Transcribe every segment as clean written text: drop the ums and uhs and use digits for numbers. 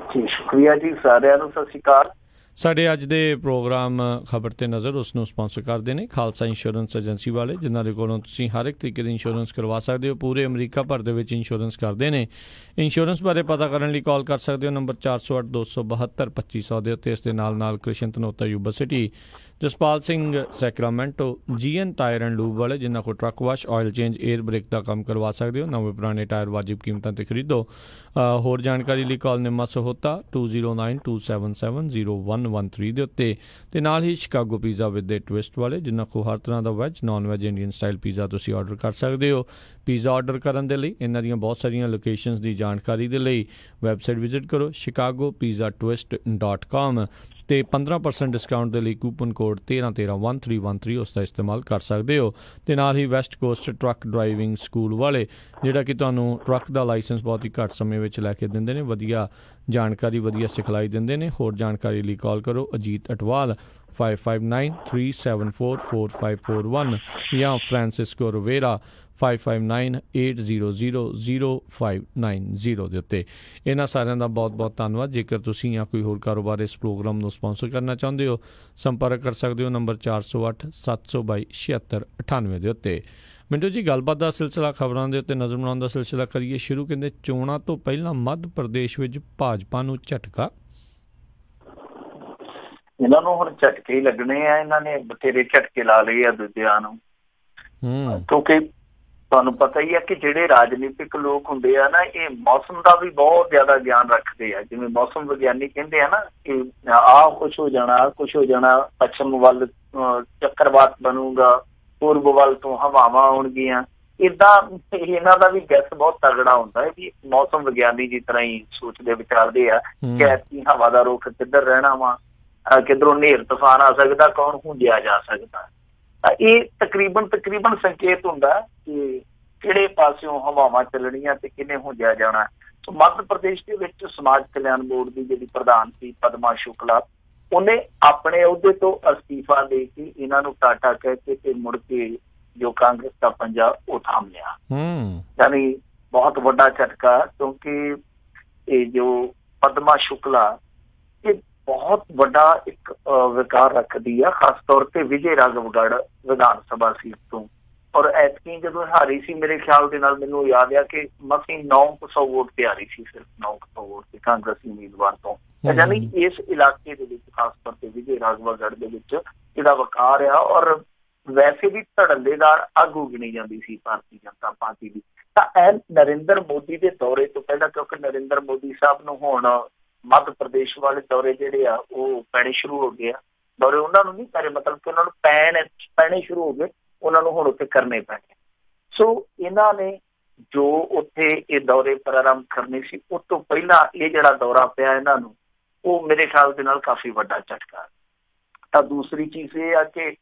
जी शुक्रिया जी, सारिਆਂ ਨੂੰ सत श्री अकाल। ਸਾਡੇ ਅੱਜ ਦੇ ਪ੍ਰੋਗਰਾਮ ਖਬਰ ਤੇ ਨਜ਼ਰ ਉਸ ਨੂੰ ਸਪਾਂਸਰ ਕਰਦੇ ਨੇ ਖਾਲਸਾ ਇੰਸ਼ੋਰੈਂਸ ਏਜੰਸੀ ਵਾਲੇ, ਜਿਨ੍ਹਾਂ ਦੇ ਕੋਲੋਂ ਤੁਸੀਂ ਹਰ ਇੱਕ ਤਰੀਕੇ ਦੀ ਇੰਸ਼ੋਰੈਂਸ ਕਰਵਾ ਸਕਦੇ ਹੋ। ਪੂਰੇ ਅਮਰੀਕਾ ਭਰ ਦੇ ਵਿੱਚ ਇੰਸ਼ੋਰੈਂਸ ਕਰਦੇ ਨੇ। ਇੰਸ਼ੋਰੈਂਸ ਬਾਰੇ ਪਤਾ ਕਰਨ ਲਈ ਕਾਲ ਕਰ ਸਕਦੇ ਹੋ ਨੰਬਰ 408-272-2500 ਦੇ ਉੱਤੇ। ਇਸ ਦੇ ਨਾਲ Krishan Dhanota Yuba City, Jaspal Singh Sacramento, GN tyre and lube ਵਾਲੇ, ਜਿਨ੍ਹਾਂ ਕੋਲ truck wash, oil change, air brake ਦਾ ਕੰਮ ਕਰਵਾ ਸਕਦੇ ਹੋ। ਨਵੇਂ ਪੁਰਾਣੇ ਟਾਇਰ ਵਾਜਿਬ ਕੀਮਤਾਂ 'ਤੇ ਖਰੀਦੋ। ਹੋਰ ਜਾਣਕਾਰੀ ਲਈ ਕਾਲ ਨਿੰਮਾ ਸਹੋਤਾ 2092770113 ਦੇ ਉੱਤੇ। ਅਤੇ ਨਾਲ ਹੀ Chicago pizza with a twist ਵਾਲੇ, ਜਿਨ੍ਹਾਂ ਕੋਲ ਹਰ ਤਰ੍ਹਾਂ ਦਾ veg, non veg, Indian style pizza ਤੁਸੀਂ ਆਰਡਰ ਕਰ ਸਕਦੇ ਹੋ। ਪੀਜ਼ਾ ਆਰਡਰ ਕਰਨ ਦੇ ਲਈ ਇਹਨਾਂ ਦੀਆਂ ਬਹੁਤ ਸਾਰੀਆਂ ਲੋਕੇਸ਼ਨਸ ਦੀ ਜਾਣਕਾਰੀ ਦੇ ਲਈ ਵੈਬਸਾਈਟ ਵਿਜ਼ਿਟ ਕਰੋ chicagopizzatwist.com ਅਤੇ 15% ਡਿਸਕਾਊਂਟ ਦੇ ਲਈ ਕੂਪਨ ਕੋਡ 13131313 ਉਸ ਦਾ ਇਸਤੇਮਾਲ ਕਰ ਸਕਦੇ ਹੋ। ਅਤੇ ਨਾਲ ਹੀ west coast truck driving school ਵਾਲੇ, ਜਿਹੜਾ ਕਿ ਤੁਹਾਨੂੰ ਟਰੱਕ ਦਾ ਲਾਇਸੈਂਸ ਬਹੁਤ ਹੀ ਘੱਟ ਸਮੇਂ ਵਿੱਚ ਲੈ ਕੇ ਦਿੰਦੇ ਨੇ। ਵਧੀਆ ਜਾਣਕਾਰੀ, ਵਧੀਆ ਸਿਖਲਾਈ ਦਿੰਦੇ ਨੇ। ਹੋਰ ਜਾਣਕਾਰੀ ਲਈ ਕਾਲ ਕਰੋ ਅਜੀਤ ਅਟਵਾਲ 5593744541 ਜਾਂ ਫਰਾਂਸਿਸਕੋ ਰਵੇਰਾ 5598000590 ਦੇ ਉੱਤੇ। ਇਹਨਾਂ ਸਾਰਿਆਂ ਦਾ ਬਹੁਤ ਬਹੁਤ ਧੰਨਵਾਦ। ਜੇਕਰ ਤੁਸੀਂ ਜਾਂ ਕੋਈ ਹੋਰ ਕਾਰੋਬਾਰ ਇਸ ਪ੍ਰੋਗਰਾਮ ਨੂੰ ਸਪਾਂਸਰ ਕਰਨਾ ਚਾਹੁੰਦੇ ਹੋ, ਸੰਪਰਕ ਕਰ ਸਕਦੇ ਹੋ ਨੰਬਰ 4087227698 ਦੇ ਉੱਤੇ। ਮਿੰਟੂ ਜੀ, ਗੱਲਬਾਤ ਦਾ ਸਿਲਸਿਲਾ, ਖਬਰਾਂ ਦੇ ਉੱਤੇ ਨਜ਼ਰ ਬਣਾਉਣ ਦਾ ਸਿਲਸਿਲਾ ਕਰੀਏ ਸ਼ੁਰੂ। ਕਹਿੰਦੇ ਚੋਣਾਂ ਤੋਂ ਪਹਿਲਾਂ ਮੱਧ ਪ੍ਰਦੇਸ਼ ਵਿੱਚ ਭਾਜਪਾ ਨੂੰ ਝਟਕਾ। ਇਹਨਾਂ ਨੂੰ ਹੁਣ ਝਟਕੇ ਹੀ ਲੱਗਣੇ ਆ। ਇਹਨਾਂ ਨੇ ਬਥੇਰੇ ਝਟਕੇ ਲਾ ਲਏ ਆ ਦੂਜਿਆਂ ਨੂੰ, ਕਿਉਂਕਿ ਤੁਹਾਨੂੰ ਪਤਾ ਹੀ ਹੈ ਕਿ ਜਿਹੜੇ ਰਾਜਨੀਤਿਕ ਲੋਕ ਹੁੰਦੇ ਆ ਨਾ, ਇਹ ਮੌਸਮ ਦਾ ਵੀ ਬਹੁਤ ਜ਼ਿਆਦਾ ਗਿਆਨ ਰੱਖਦੇ ਆ। ਜਿਵੇਂ ਮੌਸਮ ਵਿਗਿਆਨੀ ਕਹਿੰਦੇ ਆ ਨਾ ਕਿ ਆਹ ਕੁਛ ਹੋ ਜਾਣਾ, ਆਹ ਕੁਛ ਹੋ ਜਾਣਾ, ਪੱਛਮ ਵੱਲ ਚੱਕਰਵਾਤ ਬਣੂਗਾ, ਪੂਰਬ ਵੱਲ ਤੋਂ ਹਵਾਵਾਂ ਆਉਣਗੀਆਂ। ਏਦਾਂ ਇਹਨਾਂ ਦਾ ਵੀ ਗੈਸ ਬਹੁਤ ਤਗੜਾ ਹੁੰਦਾ ਹੈ ਵੀ ਮੌਸਮ ਵਿਗਿਆਨੀ ਦੀ ਤਰ੍ਹਾਂ ਹੀ ਸੋਚਦੇ ਵਿਚਾਰਦੇ ਆ ਕਿ ਐਤਕੀ ਹਵਾ ਦਾ ਰੁਖ ਕਿੱਧਰ ਰਹਿਣਾ ਵਾ, ਕਿੱਧਰੋਂ ਨੇਰ ਤੂਫਾਨ ਆ ਸਕਦਾ, ਕੌਣ ਹੁੰਜਿਆ ਜਾ ਸਕਦਾ। ਇਹ ਤਕਰੀਬਨ ਸੰਕੇਤ ਹੁੰਦਾ ਕਿ ਕਿਹੜੇ ਪਾਸਿਓਂ ਹਵਾਵਾਂ ਚੱਲਣੀਆਂ ਤੇ ਕਿਹਨੇ ਹੁੰਜਿਆ ਜਾਣਾ। ਸੋ ਮੱਧ ਪ੍ਰਦੇਸ਼ ਦੇ ਵਿੱਚ ਸਮਾਜ ਕਲਿਆਣ ਬੋਰਡ ਦੀ ਜਿਹੜੀ ਪ੍ਰਧਾਨ ਸੀ ਪਦਮਾ ਸ਼ੁਕਲਾ, ਉਹਨੇ ਆਪਣੇ ਅਹੁਦੇ ਤੋਂ ਅਸਤੀਫਾ ਦੇ ਕੇ ਇਹਨਾਂ ਨੂੰ ਟਾਟਾ ਕਹਿ ਕੇ ਤੇ ਮੁੜ ਕੇ ਜੋ ਕਾਂਗਰਸ ਦਾ ਪੰਜਾ ਉਹ ਥਾਮ ਲਿਆ। ਯਾਨੀ ਬਹੁਤ ਵੱਡਾ ਝਟਕਾ, ਕਿਉਂਕਿ ਇਹ ਜੋ ਪਦਮਾ ਸ਼ੁਕਲਾ ਇਹ ਬਹੁਤ ਵੱਡਾ ਇੱਕ ਵਿਕਾਰ ਰੱਖਦੀ ਆ, ਖਾਸ ਤੌਰ ਤੇ ਵਿਜੇ ਰਾਘਵਗੜ੍ਹ ਵਿਧਾਨ ਸਭਾ ਸੀਟ ਤੋਂ। ਔਰ ਐਤਕੀ ਜਦੋਂ ਹਾਰੀ ਸੀ, ਮੇਰੇ ਖਿਆਲ ਦੇ ਨਾਲ ਮੈਨੂੰ ਯਾਦ ਆ ਕਿ ਮਸੀਂ 900 ਵੋਟ ਤੇ ਹਾਰੀ ਸੀ, ਸਿਰਫ 900 ਵੋਟ ਤੇ ਕਾਂਗਰਸੀ ਉਮੀਦਵਾਰ ਤੋਂ। ਯਾਨੀ ਇਸ ਇਲਾਕੇ ਦੇ ਵਿੱਚ ਖਾਸ ਤੌਰ ਤੇ ਵਿਜੇ ਰਾਘਵਗੜ੍ਹ ਦੇ ਵਿੱਚ ਜਿਹੜਾ ਵਕਾਰ ਆ, ਔਰ ਵੈਸੇ ਵੀ ਧੜੱਲੇਦਾਰ ਆਗੂ ਗਿਣੀ ਜਾਂਦੀ ਸੀ ਭਾਰਤੀ ਜਨਤਾ ਪਾਰਟੀ ਦੀ। ਤਾਂ ਇਹ ਨਰਿੰਦਰ ਮੋਦੀ ਦੇ ਦੌਰੇ ਤੋਂ ਪਹਿਲਾਂ, ਕਿਉਂਕਿ ਨਰਿੰਦਰ ਮੋਦੀ ਸਾਹਿਬ ਨੂੰ ਹੁਣ ਮੱਧ ਪ੍ਰਦੇਸ਼ ਵਾਲੇ ਦੌਰੇ ਜਿਹੜੇ ਆ ਉਹ ਪੈਣੇ ਸ਼ੁਰੂ ਹੋ ਗਏ ਆ। ਦੌਰੇ ਉਹਨਾਂ ਨੂੰ ਨਹੀਂ ਪੈਣੇ, ਮਤਲਬ ਕਿ ਉਹਨਾਂ ਨੂੰ ਪੈਣੇ ਸ਼ੁਰੂ ਹੋ ਗਏ, ਉਹਨਾਂ ਨੂੰ ਹੁਣ ਉੱਥੇ ਕਰਨੇ ਪੈਣੇ। ਸੋ ਇਹਨਾਂ ਨੇ ਜੋ ਉੱਥੇ ਇਹ ਦੌਰੇ ਪ੍ਰਾਰੰਭ ਕਰਨੇ ਸੀ, ਉਸ ਤੋਂ ਪਹਿਲਾਂ ਇਹ ਜਿਹੜਾ ਦੌਰਾ ਪਿਆ ਇਹਨਾਂ ਨੂੰ, ਉਹ ਮੇਰੇ ਖਿਆਲ ਦੇ ਨਾਲ ਕਾਫੀ ਵੱਡਾ ਝਟਕਾ। ਤਾਂ ਦੂਸਰੀ ਚੀਜ਼ ਇਹ ਆ ਕਿ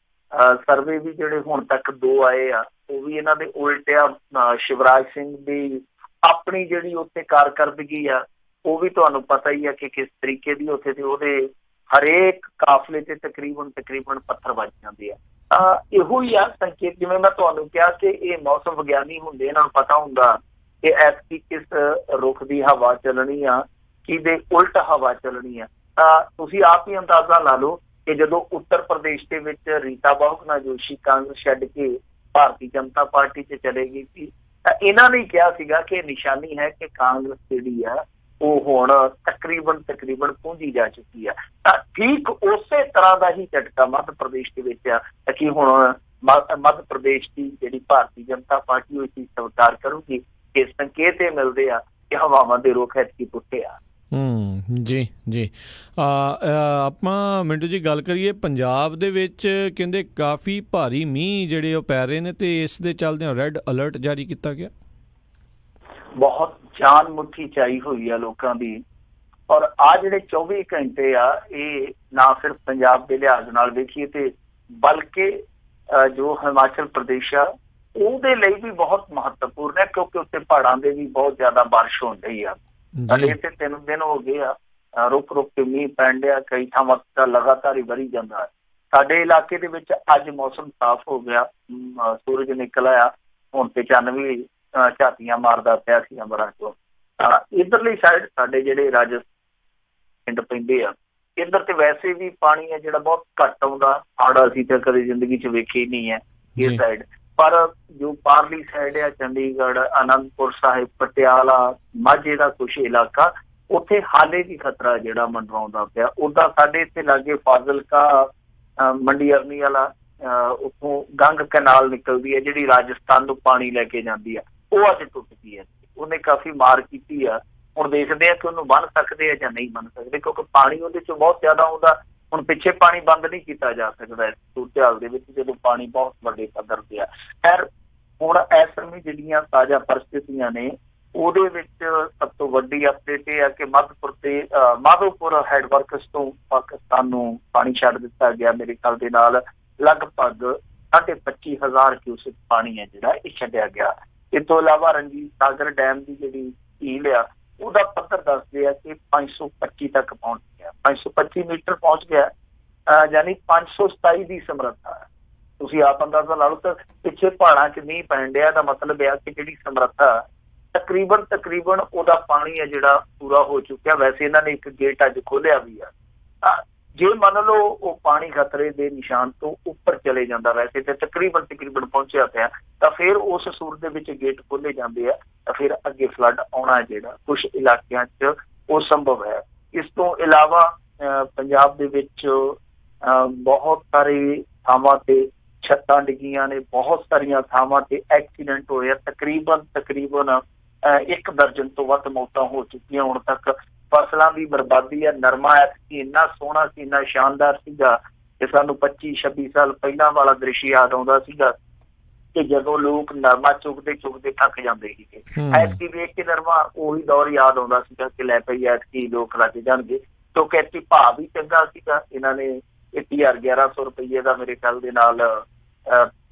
ਸਰਵੇ ਵੀ ਜਿਹੜੇ ਹੁਣ ਤੱਕ 2 ਆਏ ਆ, ਉਹ ਵੀ ਇਹਨਾਂ ਦੇ ਉਲਟ ਆ। ਸ਼ਿਵਰਾਜ ਸਿੰਘ ਦੀ ਆਪਣੀ ਜਿਹੜੀ ਉੱਥੇ ਕਾਰਕਰਦਗੀ ਆ, ਉਹ ਵੀ ਤੁਹਾਨੂੰ ਪਤਾ ਹੀ ਆ ਕਿ ਕਿਸ ਤਰੀਕੇ ਦੀ ਉੱਥੇ ਤੇ ਉਹਦੇ ਹਰੇਕ ਕਾਫਲੇ ਤੇ ਤਕਰੀਬਨ ਪੱਥਰ ਵੱਜ ਜਾਂਦੇ ਆ। ਤਾਂ ਇਹੋ ਹੀ ਆ ਸੰਕੇਤ, ਜਿਵੇਂ ਮੈਂ ਤੁਹਾਨੂੰ ਕਿਹਾ ਕਿ ਇਹ ਮੌਸਮ ਵਿਗਿਆਨੀ ਹੁੰਦੇ, ਇਹਨਾਂ ਨੂੰ ਪਤਾ ਹੁੰਦਾ ਕਿ ਐਤਕੀ ਕਿਸ ਰੁੱਖ ਦੀ ਹਵਾ ਚੱਲਣੀ ਆ, ਕਿਹਦੇ ਉਲਟ ਹਵਾ ਚੱਲਣੀ ਆ। ਤਾਂ ਤੁਸੀਂ ਆਪ ਹੀ ਅੰਦਾਜ਼ਾ ਲਾ ਲਓ ਕਿ ਜਦੋਂ ਉੱਤਰ ਪ੍ਰਦੇਸ਼ ਦੇ ਵਿੱਚ ਰੀਤਾ ਬਹੁਗੁਣਾ ਜੋਸ਼ੀ ਕਾਂਗਰਸ ਛੱਡ ਕੇ ਭਾਰਤੀ ਜਨਤਾ ਪਾਰਟੀ 'ਚ ਚਲੇ ਗਈ ਸੀ, ਤਾਂ ਇਹਨਾਂ ਨੇ ਕਿਹਾ ਸੀਗਾ ਕਿ ਨਿਸ਼ਾਨੀ ਹੈ ਕਿ ਕਾਂਗਰਸ ਜਿਹੜੀ ਆ ਉਹ ਹੁਣ ਤਕਰੀਬਨ ਪਹੁੰਚੀ ਜਾ ਚੁੱਕੀ ਆ। ਤਾਂ ਠੀਕ ਉਸੇ ਤਰ੍ਹਾਂ ਦਾ ਹੀ ਝਟਕਾ ਮੱਧ ਪ੍ਰਦੇਸ਼ ਦੇ ਵਿੱਚ ਆ ਕਿ ਹੁਣ ਮੱਧ ਪ੍ਰਦੇਸ਼ ਦੀ ਜਿਹੜੀ ਭਾਰਤੀ ਜਨਤਾ ਪਾਰਟੀ ਉਹ ਇਹ ਚੀਜ਼ ਸਵੀਕਾਰ ਕਰੂਗੀ ਕਿ ਸੰਕੇਤ ਇਹ ਮਿਲਦੇ ਆ ਕਿ ਹਵਾਵਾਂ ਦੇ ਰੁਖ ਐਤਕੀ ਪੁੱਠੇ ਆ। ਜੀ ਆਪਾਂ ਮਿੰਟੂ ਜੀ ਗੱਲ ਕਰੀਏ ਪੰਜਾਬ ਦੇ ਵਿੱਚ, ਕਹਿੰਦੇ ਕਾਫੀ ਭਾਰੀ ਮੀਂਹ ਜਿਹੜੇ ਉਹ ਪੈ ਰਹੇ ਨੇ ਤੇ ਇਸ ਦੇ ਚੱਲਦਿਆਂ ਰੈੱਡ ਅਲਰਟ ਜਾਰੀ ਕੀਤਾ ਗਿਆ। ਬਹੁਤ ਜਾਨ ਮੁੱਠੀ ਚਾਈ ਹੋਈ ਆ ਲੋਕਾਂ ਦੀ। ਔਰ ਆ ਜਿਹੜੇ 24 ਘੰਟੇ ਆ, ਇਹ ਨਾ ਸਿਰਫ ਪੰਜਾਬ ਦੇ ਲਿਹਾਜ਼ ਨਾਲ ਵੇਖੀਏ ਤੇ ਬਲਕਿ ਜੋ ਹਿਮਾਚਲ ਪ੍ਰਦੇਸ਼ ਆ ਉਹਦੇ ਲਈ ਵੀ ਬਹੁਤ ਮਹੱਤਵਪੂਰਨ ਹੈ, ਕਿਉਂਕਿ ਉੱਥੇ ਪਹਾੜਾਂ ਦੇ ਵੀ ਬਹੁਤ ਜ਼ਿਆਦਾ ਬਾਰਿਸ਼ ਹੋ ਰਹੀ ਆ। ਸਾਡੇ ਇੱਥੇ 3 ਦਿਨ ਹੋ ਗਏ ਆ ਰੁਕ ਕੇ ਮੀਂਹ ਪੈਣ ਡਿਆ, ਕਈ ਥਾਵਾਂ ਤਾਂ ਲਗਾਤਾਰ ਹੀ ਵਰੀ ਜਾਂਦਾ ਹੈ। ਸਾਡੇ ਇਲਾਕੇ ਦੇ ਵਿੱਚ ਅੱਜ ਮੌਸਮ ਸਾਫ਼ ਹੋ ਗਿਆ, ਸੂਰਜ ਨਿਕਲ ਆਇਆ, ਹੁਣ ਤੇ ਚੰਨ ਵੀ ਝਾਤੀਆਂ ਮਾਰਦਾ ਪਿਆ ਸੀ ਅੰਬਰਾਂ ਚੋਂ। ਇੱਧਰਲੀ ਸਾਈਡ ਸਾਡੇ ਜਿਹੜੇ ਪਿੰਡ ਪੈਂਦੇ ਆ। ਇੱਧਰ ਤੇ ਵੈਸੇ ਵੀ ਪਾਣੀ ਹੈ ਜਿਹੜਾ ਬਹੁਤ ਘੱਟ ਆਉਂਦਾ, ਹੜ੍ਹ ਅਸੀਂ ਤਾਂ ਕਦੇ ਜ਼ਿੰਦਗੀ 'ਚ ਵੇਖੇ ਹੀ ਨਹੀਂ ਹੈ ਇਸ ਸਾਈਡ। ਪਰ ਜੋ ਪਾਰਲੀ ਸਾਈਡ ਆ, ਚੰਡੀਗੜ੍ਹ, ਅਨੰਦਪੁਰ ਸਾਹਿਬ, ਪਟਿਆਲਾ, ਮਾਝੇ ਦਾ ਕੁਛ ਇਲਾਕਾ, ਉੱਥੇ ਹਾਲੇ ਵੀ ਖਤਰਾ ਜਿਹੜਾ ਮੰਡਰਾਉਂਦਾ ਪਿਆ। ਉੱਦਾਂ ਸਾਡੇ ਇੱਥੇ ਲਾਗੇ ਫਾਜ਼ਿਲਕਾ, ਮੰਡੀ ਅਰਨੀ ਵਾਲਾ, ਉੱਥੋਂ ਗੰਗ ਕੈਨਾਲ ਨਿਕਲਦੀ ਹੈ ਜਿਹੜੀ ਰਾਜਸਥਾਨ ਨੂੰ ਪਾਣੀ ਲੈ ਕੇ ਜਾਂਦੀ ਆ, ਉਹ ਅੱਜ ਟੁੱਟ ਗਈ ਹੈ। ਉਹਨੇ ਕਾਫੀ ਮਾਰ ਕੀਤੀ ਆ। ਹੁਣ ਦੇਖਦੇ ਆ ਕਿ ਉਹਨੂੰ ਬੰਨ ਸਕਦੇ ਆ ਜਾਂ ਨਹੀਂ ਬੰਨ ਸਕਦੇ, ਕਿਉਂਕਿ ਪਾਣੀ ਉਹਦੇ 'ਚ ਬਹੁਤ ਜ਼ਿਆਦਾ ਆਉਂਦਾ। ਹੁਣ ਪਿੱਛੇ ਪਾਣੀ ਬੰਦ ਨਹੀਂ ਕੀਤਾ ਜਾ ਸਕਦਾ ਇਸ ਸੂਰਤ-ਹਾਲ ਦੇ ਵਿੱਚ, ਜਦੋਂ ਪਾਣੀ ਬਹੁਤ ਵੱਡੇ ਪੱਧਰ ਤੇ ਆ। ਖੈਰ ਹੁਣ ਇਸ ਸਮੇਂ ਜਿਹੜੀਆਂ ਤਾਜ਼ਾ ਪਰਿਸਥਿਤੀਆਂ ਨੇ ਉਹਦੇ ਵਿੱਚ ਸਭ ਤੋਂ ਵੱਡੀ ਅਪਡੇਟ ਇਹ ਆ ਕਿ ਮਾਧੋਪੁਰ ਹੈਡਵਰਕਸ ਤੋਂ ਪਾਕਿਸਤਾਨ ਨੂੰ ਪਾਣੀ ਛੱਡ ਦਿੱਤਾ ਗਿਆ। ਮੇਰੇ ਖਿਆਲ ਦੇ ਨਾਲ ਲਗਭਗ 25,500 ਕਿਊਸਿਕ ਪਾਣੀ ਹੈ ਜਿਹੜਾ ਇਹ ਛੱਡਿਆ ਗਿਆ। ਇਸ ਤੋਂ ਇਲਾਵਾ ਰਣਜੀਤ ਸਾਗਰ ਡੈਮ ਦੀ ਜਿਹੜੀ ਝੀਲ ਆ ਉਹਦਾ ਪੱਧਰ ਦੱਸਦੇ ਆ ਕਿ 525 ਤੱਕ ਪਹੁੰਚ ਗਿਆ, 525 ਮੀਟਰ ਪਹੁੰਚ ਗਿਆ, ਯਾਨੀ 527 ਦੀ ਸਮਰੱਥਾ। ਤੁਸੀਂ ਆਪ ਅੰਦਾਜ਼ਾ ਲਾ ਲਓ। ਤਾਂ ਪਿੱਛੇ ਪਹਾੜਾਂ 'ਚ ਮੀਂਹ ਪੈਣ ਡਿਆ ਦਾ ਮਤਲਬ ਆ ਕਿ ਜਿਹੜੀ ਸਮਰੱਥਾ ਤਕਰੀਬਨ ਉਹਦਾ ਪਾਣੀ ਹੈ ਜਿਹੜਾ ਪੂਰਾ ਹੋ ਚੁੱਕਿਆ। ਵੈਸੇ ਇਹਨਾਂ ਨੇ ਇੱਕ ਗੇਟ ਅੱਜ ਖੋਲਿਆ ਵੀ ਆ। ਜੇ ਮੰਨ ਲਓ ਉਹ ਪਾਣੀ ਖਤਰੇ ਦੇ ਨਿਸ਼ਾਨ ਤੋਂ ਉੱਪਰ ਚਲੇ ਜਾਂਦਾ, ਵੈਸੇ ਤੇ ਤਕਰੀਬਨ ਪਹੁੰਚਿਆ ਪਿਆ, ਤਾਂ ਫਿਰ ਉਸ ਸੂਰਤ ਦੇ ਵਿੱਚ ਗੇਟ ਖੋਲੇ ਜਾਂਦੇ ਆ, ਤਾਂ ਫਿਰ ਅੱਗੇ ਫਲੱਡ ਆਉਣਾ ਜਿਹੜਾ ਕੁਛ ਇਲਾਕਿਆਂ 'ਚ ਉਹ ਸੰਭਵ ਹੈ। ਇਸ ਤੋਂ ਇਲਾਵਾ ਪੰਜਾਬ ਦੇ ਵਿੱਚ ਬਹੁਤ ਸਾਰੇ ਥਾਵਾਂ ਤੇ ਛੱਤਾਂ ਡਿੱਗੀਆਂ ਨੇ, ਬਹੁਤ ਸਾਰੀਆਂ ਥਾਵਾਂ ਤੇ ਐਕਸੀਡੈਂਟ ਹੋਏ ਆ। ਤਕਰੀਬਨ 1 ਦਰਜਨ ਤੋਂ ਵੱਧ ਮੌਤਾਂ ਹੋ ਚੁੱਕੀਆਂ ਹੁਣ ਤੱਕ। ਫਸਲਾਂ ਦੀ ਬਰਬਾਦੀ ਹੈ। ਨਰਮਾ ਇੰਨਾ ਸੋਹਣਾ ਸੀ, ਇੰਨਾ ਸ਼ਾਨਦਾਰ ਸੀਗਾ ਕਿ ਸਾਨੂੰ 25-26 ਸਾਲ ਪਹਿਲਾਂ ਵਾਲਾ ਦ੍ਰਿਸ਼ ਯਾਦ ਆਉਂਦਾ ਸੀਗਾ ਕਿ ਜਦੋਂ ਲੋਕ ਨਰਮਾ ਚੁਗਦੇ ਥੱਕ ਜਾਂਦੇ ਸੀਗੇ। ਐਤਕੀ ਵੇਖ ਕੇ ਨਰਮਾ ਉਹੀ ਦੌਰ ਯਾਦ ਆਉਂਦਾ ਸੀਗਾ ਕਿ ਲੈ ਪਈ ਐਤਕੀ ਲੋਕ ਲੱਗ ਜਾਣਗੇ, ਕਿਉਂਕਿ ਐਤਕੀ ਭਾਅ ਵੀ ਚੰਗਾ ਸੀਗਾ। ਇਹਨਾਂ ਨੇ 1100 ਰੁਪਈਏ ਦਾ ਮੇਰੇ ਖਿਆਲ ਦੇ ਨਾਲ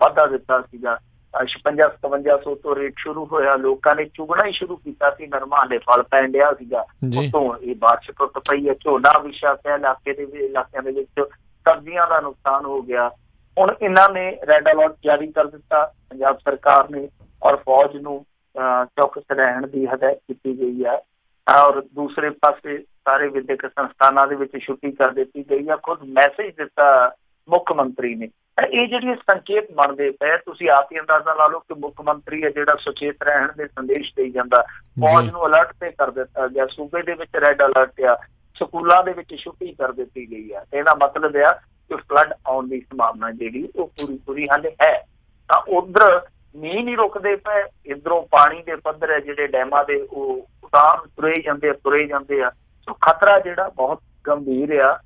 ਵਾਧਾ ਦਿੱਤਾ ਸੀਗਾ। 56-5700 ਤੋਂ ਰੇਟ ਸ਼ੁਰੂ ਹੋਇਆ। ਲੋਕਾਂ ਨੇ ਚੁਗਣਾ ਹੀ ਸ਼ੁਰੂ ਕੀਤਾ ਸੀ। ਨਰਮਾ ਦੇ ਫਲ ਪੈਣ ਡਿਆ ਸੀਗਾ। ਉਤੋਂ ਇਹ ਬਾਰਿਸ਼ ਟੁੱਟ ਪਈ ਹੈ, ਝੋਨਾ ਵਿਛਾ ਪਿਆ ਇਲਾਕਿਆਂ ਦੇ ਵਿੱਚ, ਸਬਜ਼ੀਆਂ ਦਾ ਨੁਕਸਾਨ ਹੋ ਗਿਆ। ਹੁਣ ਇਹਨਾਂ ਨੇ ਰੈੱਡ ਅਲਰਟ ਜਾਰੀ ਕਰ ਦਿੱਤਾ ਪੰਜਾਬ ਸਰਕਾਰ ਨੇ, ਔਰ ਫੌਜ ਨੂੰ ਚੌਕਸ ਰਹਿਣ ਦੀ ਹਦਾਇਤ ਕੀਤੀ ਗਈ ਹੈ। ਔਰ ਦੂਸਰੇ ਪਾਸੇ ਸਾਰੇ ਵਿਦਿਅਕ ਸੰਸਥਾਨਾਂ ਦੇ ਵਿੱਚ ਛੁੱਟੀ ਕਰ ਦਿੱਤੀ ਗਈ ਹੈ। ਖੁਦ ਮੈਸੇਜ ਦਿੱਤਾ ਮੁੱਖ ਮੰਤਰੀ ਨੇ। ਇਹ ਜਿਹੜੇ ਸੰਕੇਤ ਬਣਦੇ ਪਏ, ਤੁਸੀਂ ਆਪ ਹੀ ਅੰਦਾਜ਼ਾ ਲਾ ਲਓ ਕਿ ਮੁੱਖ ਮੰਤਰੀ ਹੈ ਜਿਹੜਾ ਸੁਚੇਤ ਰਹਿਣ ਦੇ ਸੰਦੇਸ਼ ਦੇਈ ਜਾਂਦਾ। ਫੌਜ ਨੂੰ ਅਲਰਟ ਤੇ ਕਰ ਦਿੱਤਾ ਗਿਆ। ਸੂਬੇ ਦੇ ਵਿੱਚ ਰੈੱਡ ਅਲਰਟ ਆ, ਸਕੂਲਾਂ ਦੇ ਵਿੱਚ ਛੁੱਟੀ ਕਰ ਦਿੱਤੀ ਗਈ ਆ। ਇਹਦਾ ਮਤਲਬ ਆ ਕਿ ਫਲੱਡ ਆਉਣ ਦੀ ਸੰਭਾਵਨਾ ਜਿਹੜੀ ਉਹ ਪੂਰੀ ਹਾਲੇ ਹੈ। ਤਾਂ ਉਧਰ ਮੀਂਹ ਨਹੀਂ ਰੁਕਦੇ ਪਏ, ਇੱਧਰੋਂ ਪਾਣੀ ਦੇ ਪੱਧਰ ਹੈ ਜਿਹੜੇ ਡੈਮਾਂ ਦੇ ਉਹ ਉਤਾਰ ਤੁਰੇ ਜਾਂਦੇ ਆ। ਸੋ ਖਤਰਾ ਜਿਹੜਾ ਬਹੁਤ ਗੰਭੀਰ ਆ।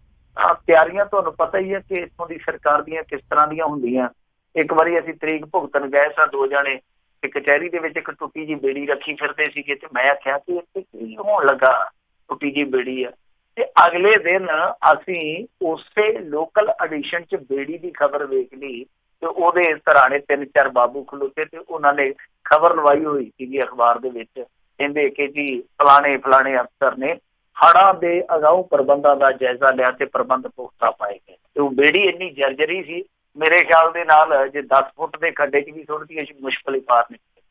ਤਿਆਰੀਆਂ ਤੁਹਾਨੂੰ ਪਤਾ ਹੀ ਹੈ ਕਿ ਇੱਥੋਂ ਦੀ ਸਰਕਾਰ ਦੀਆਂ ਕਿਸ ਤਰ੍ਹਾਂ ਦੀਆਂ ਹੁੰਦੀਆਂ। ਇੱਕ ਵਾਰੀ ਅਸੀਂ ਤਰੀਕ ਭੁਗਤਣ ਗਏ ਸਾਂ, 2 ਜਣੇ ਕਚਹਿਰੀ ਦੇ ਵਿੱਚ ਇੱਕ ਟੁੱਟੀ ਜਿਹੀ ਬੇੜੀ ਰੱਖੀ ਫਿਰਦੇ ਸੀਗੇ, ਤੇ ਮੈਂ ਆਖਿਆ ਕਿ ਇੱਥੇ ਕੀ ਹੋਣ ਲੱਗਾ, ਟੁੱਟੀ ਜਿਹੀ ਬੇੜੀ ਆ। ਤੇ ਅਗਲੇ ਦਿਨ ਅਸੀਂ ਉਸੇ ਲੋਕਲ ਐਡੀਸ਼ਨ 'ਚ ਬੇੜੀ ਦੀ ਖਬਰ ਵੇਖ ਲਈ ਤੇ ਉਹਦੇ ਸਰਾਣੇ 3-4 ਬਾਬੂ ਖਲੋਤੇ ਤੇ ਉਹਨਾਂ ਨੇ ਖਬਰ ਲਵਾਈ ਹੋਈ ਸੀਗੀ ਅਖਬਾਰ ਦੇ ਵਿੱਚ, ਕਹਿੰਦੇ ਕਿ ਜੀ ਫਲਾਣੇ ਅਫਸਰ ਨੇ ਹੜ੍ਹਾਂ ਦੇ ਅਗਾਊਂ ਪ੍ਰਬੰਧਾਂ ਦਾ ਜਾਇਜ਼ਾ ਲਿਆ ਤੇ ਪ੍ਰਬੰਧ ਪੁਖਤਾ ਪਾਏ ਗਏ। ਤੇ ਉਹ ਬੇੜੀ ਇੰਨੀ ਜਰਜਰੀ ਸੀ, ਮੇਰੇ ਖਿਆਲ ਦੇ ਨਾਲ ਜੇ 10 ਫੁੱਟ ਦੇ ਖੱਡੇ 'ਚ ਵੀ ਸੁੱਟਦੀ ਮੁਸ਼ਕਿਲ ਹੀ ਪਾਰ ਨਿਕਲੇ।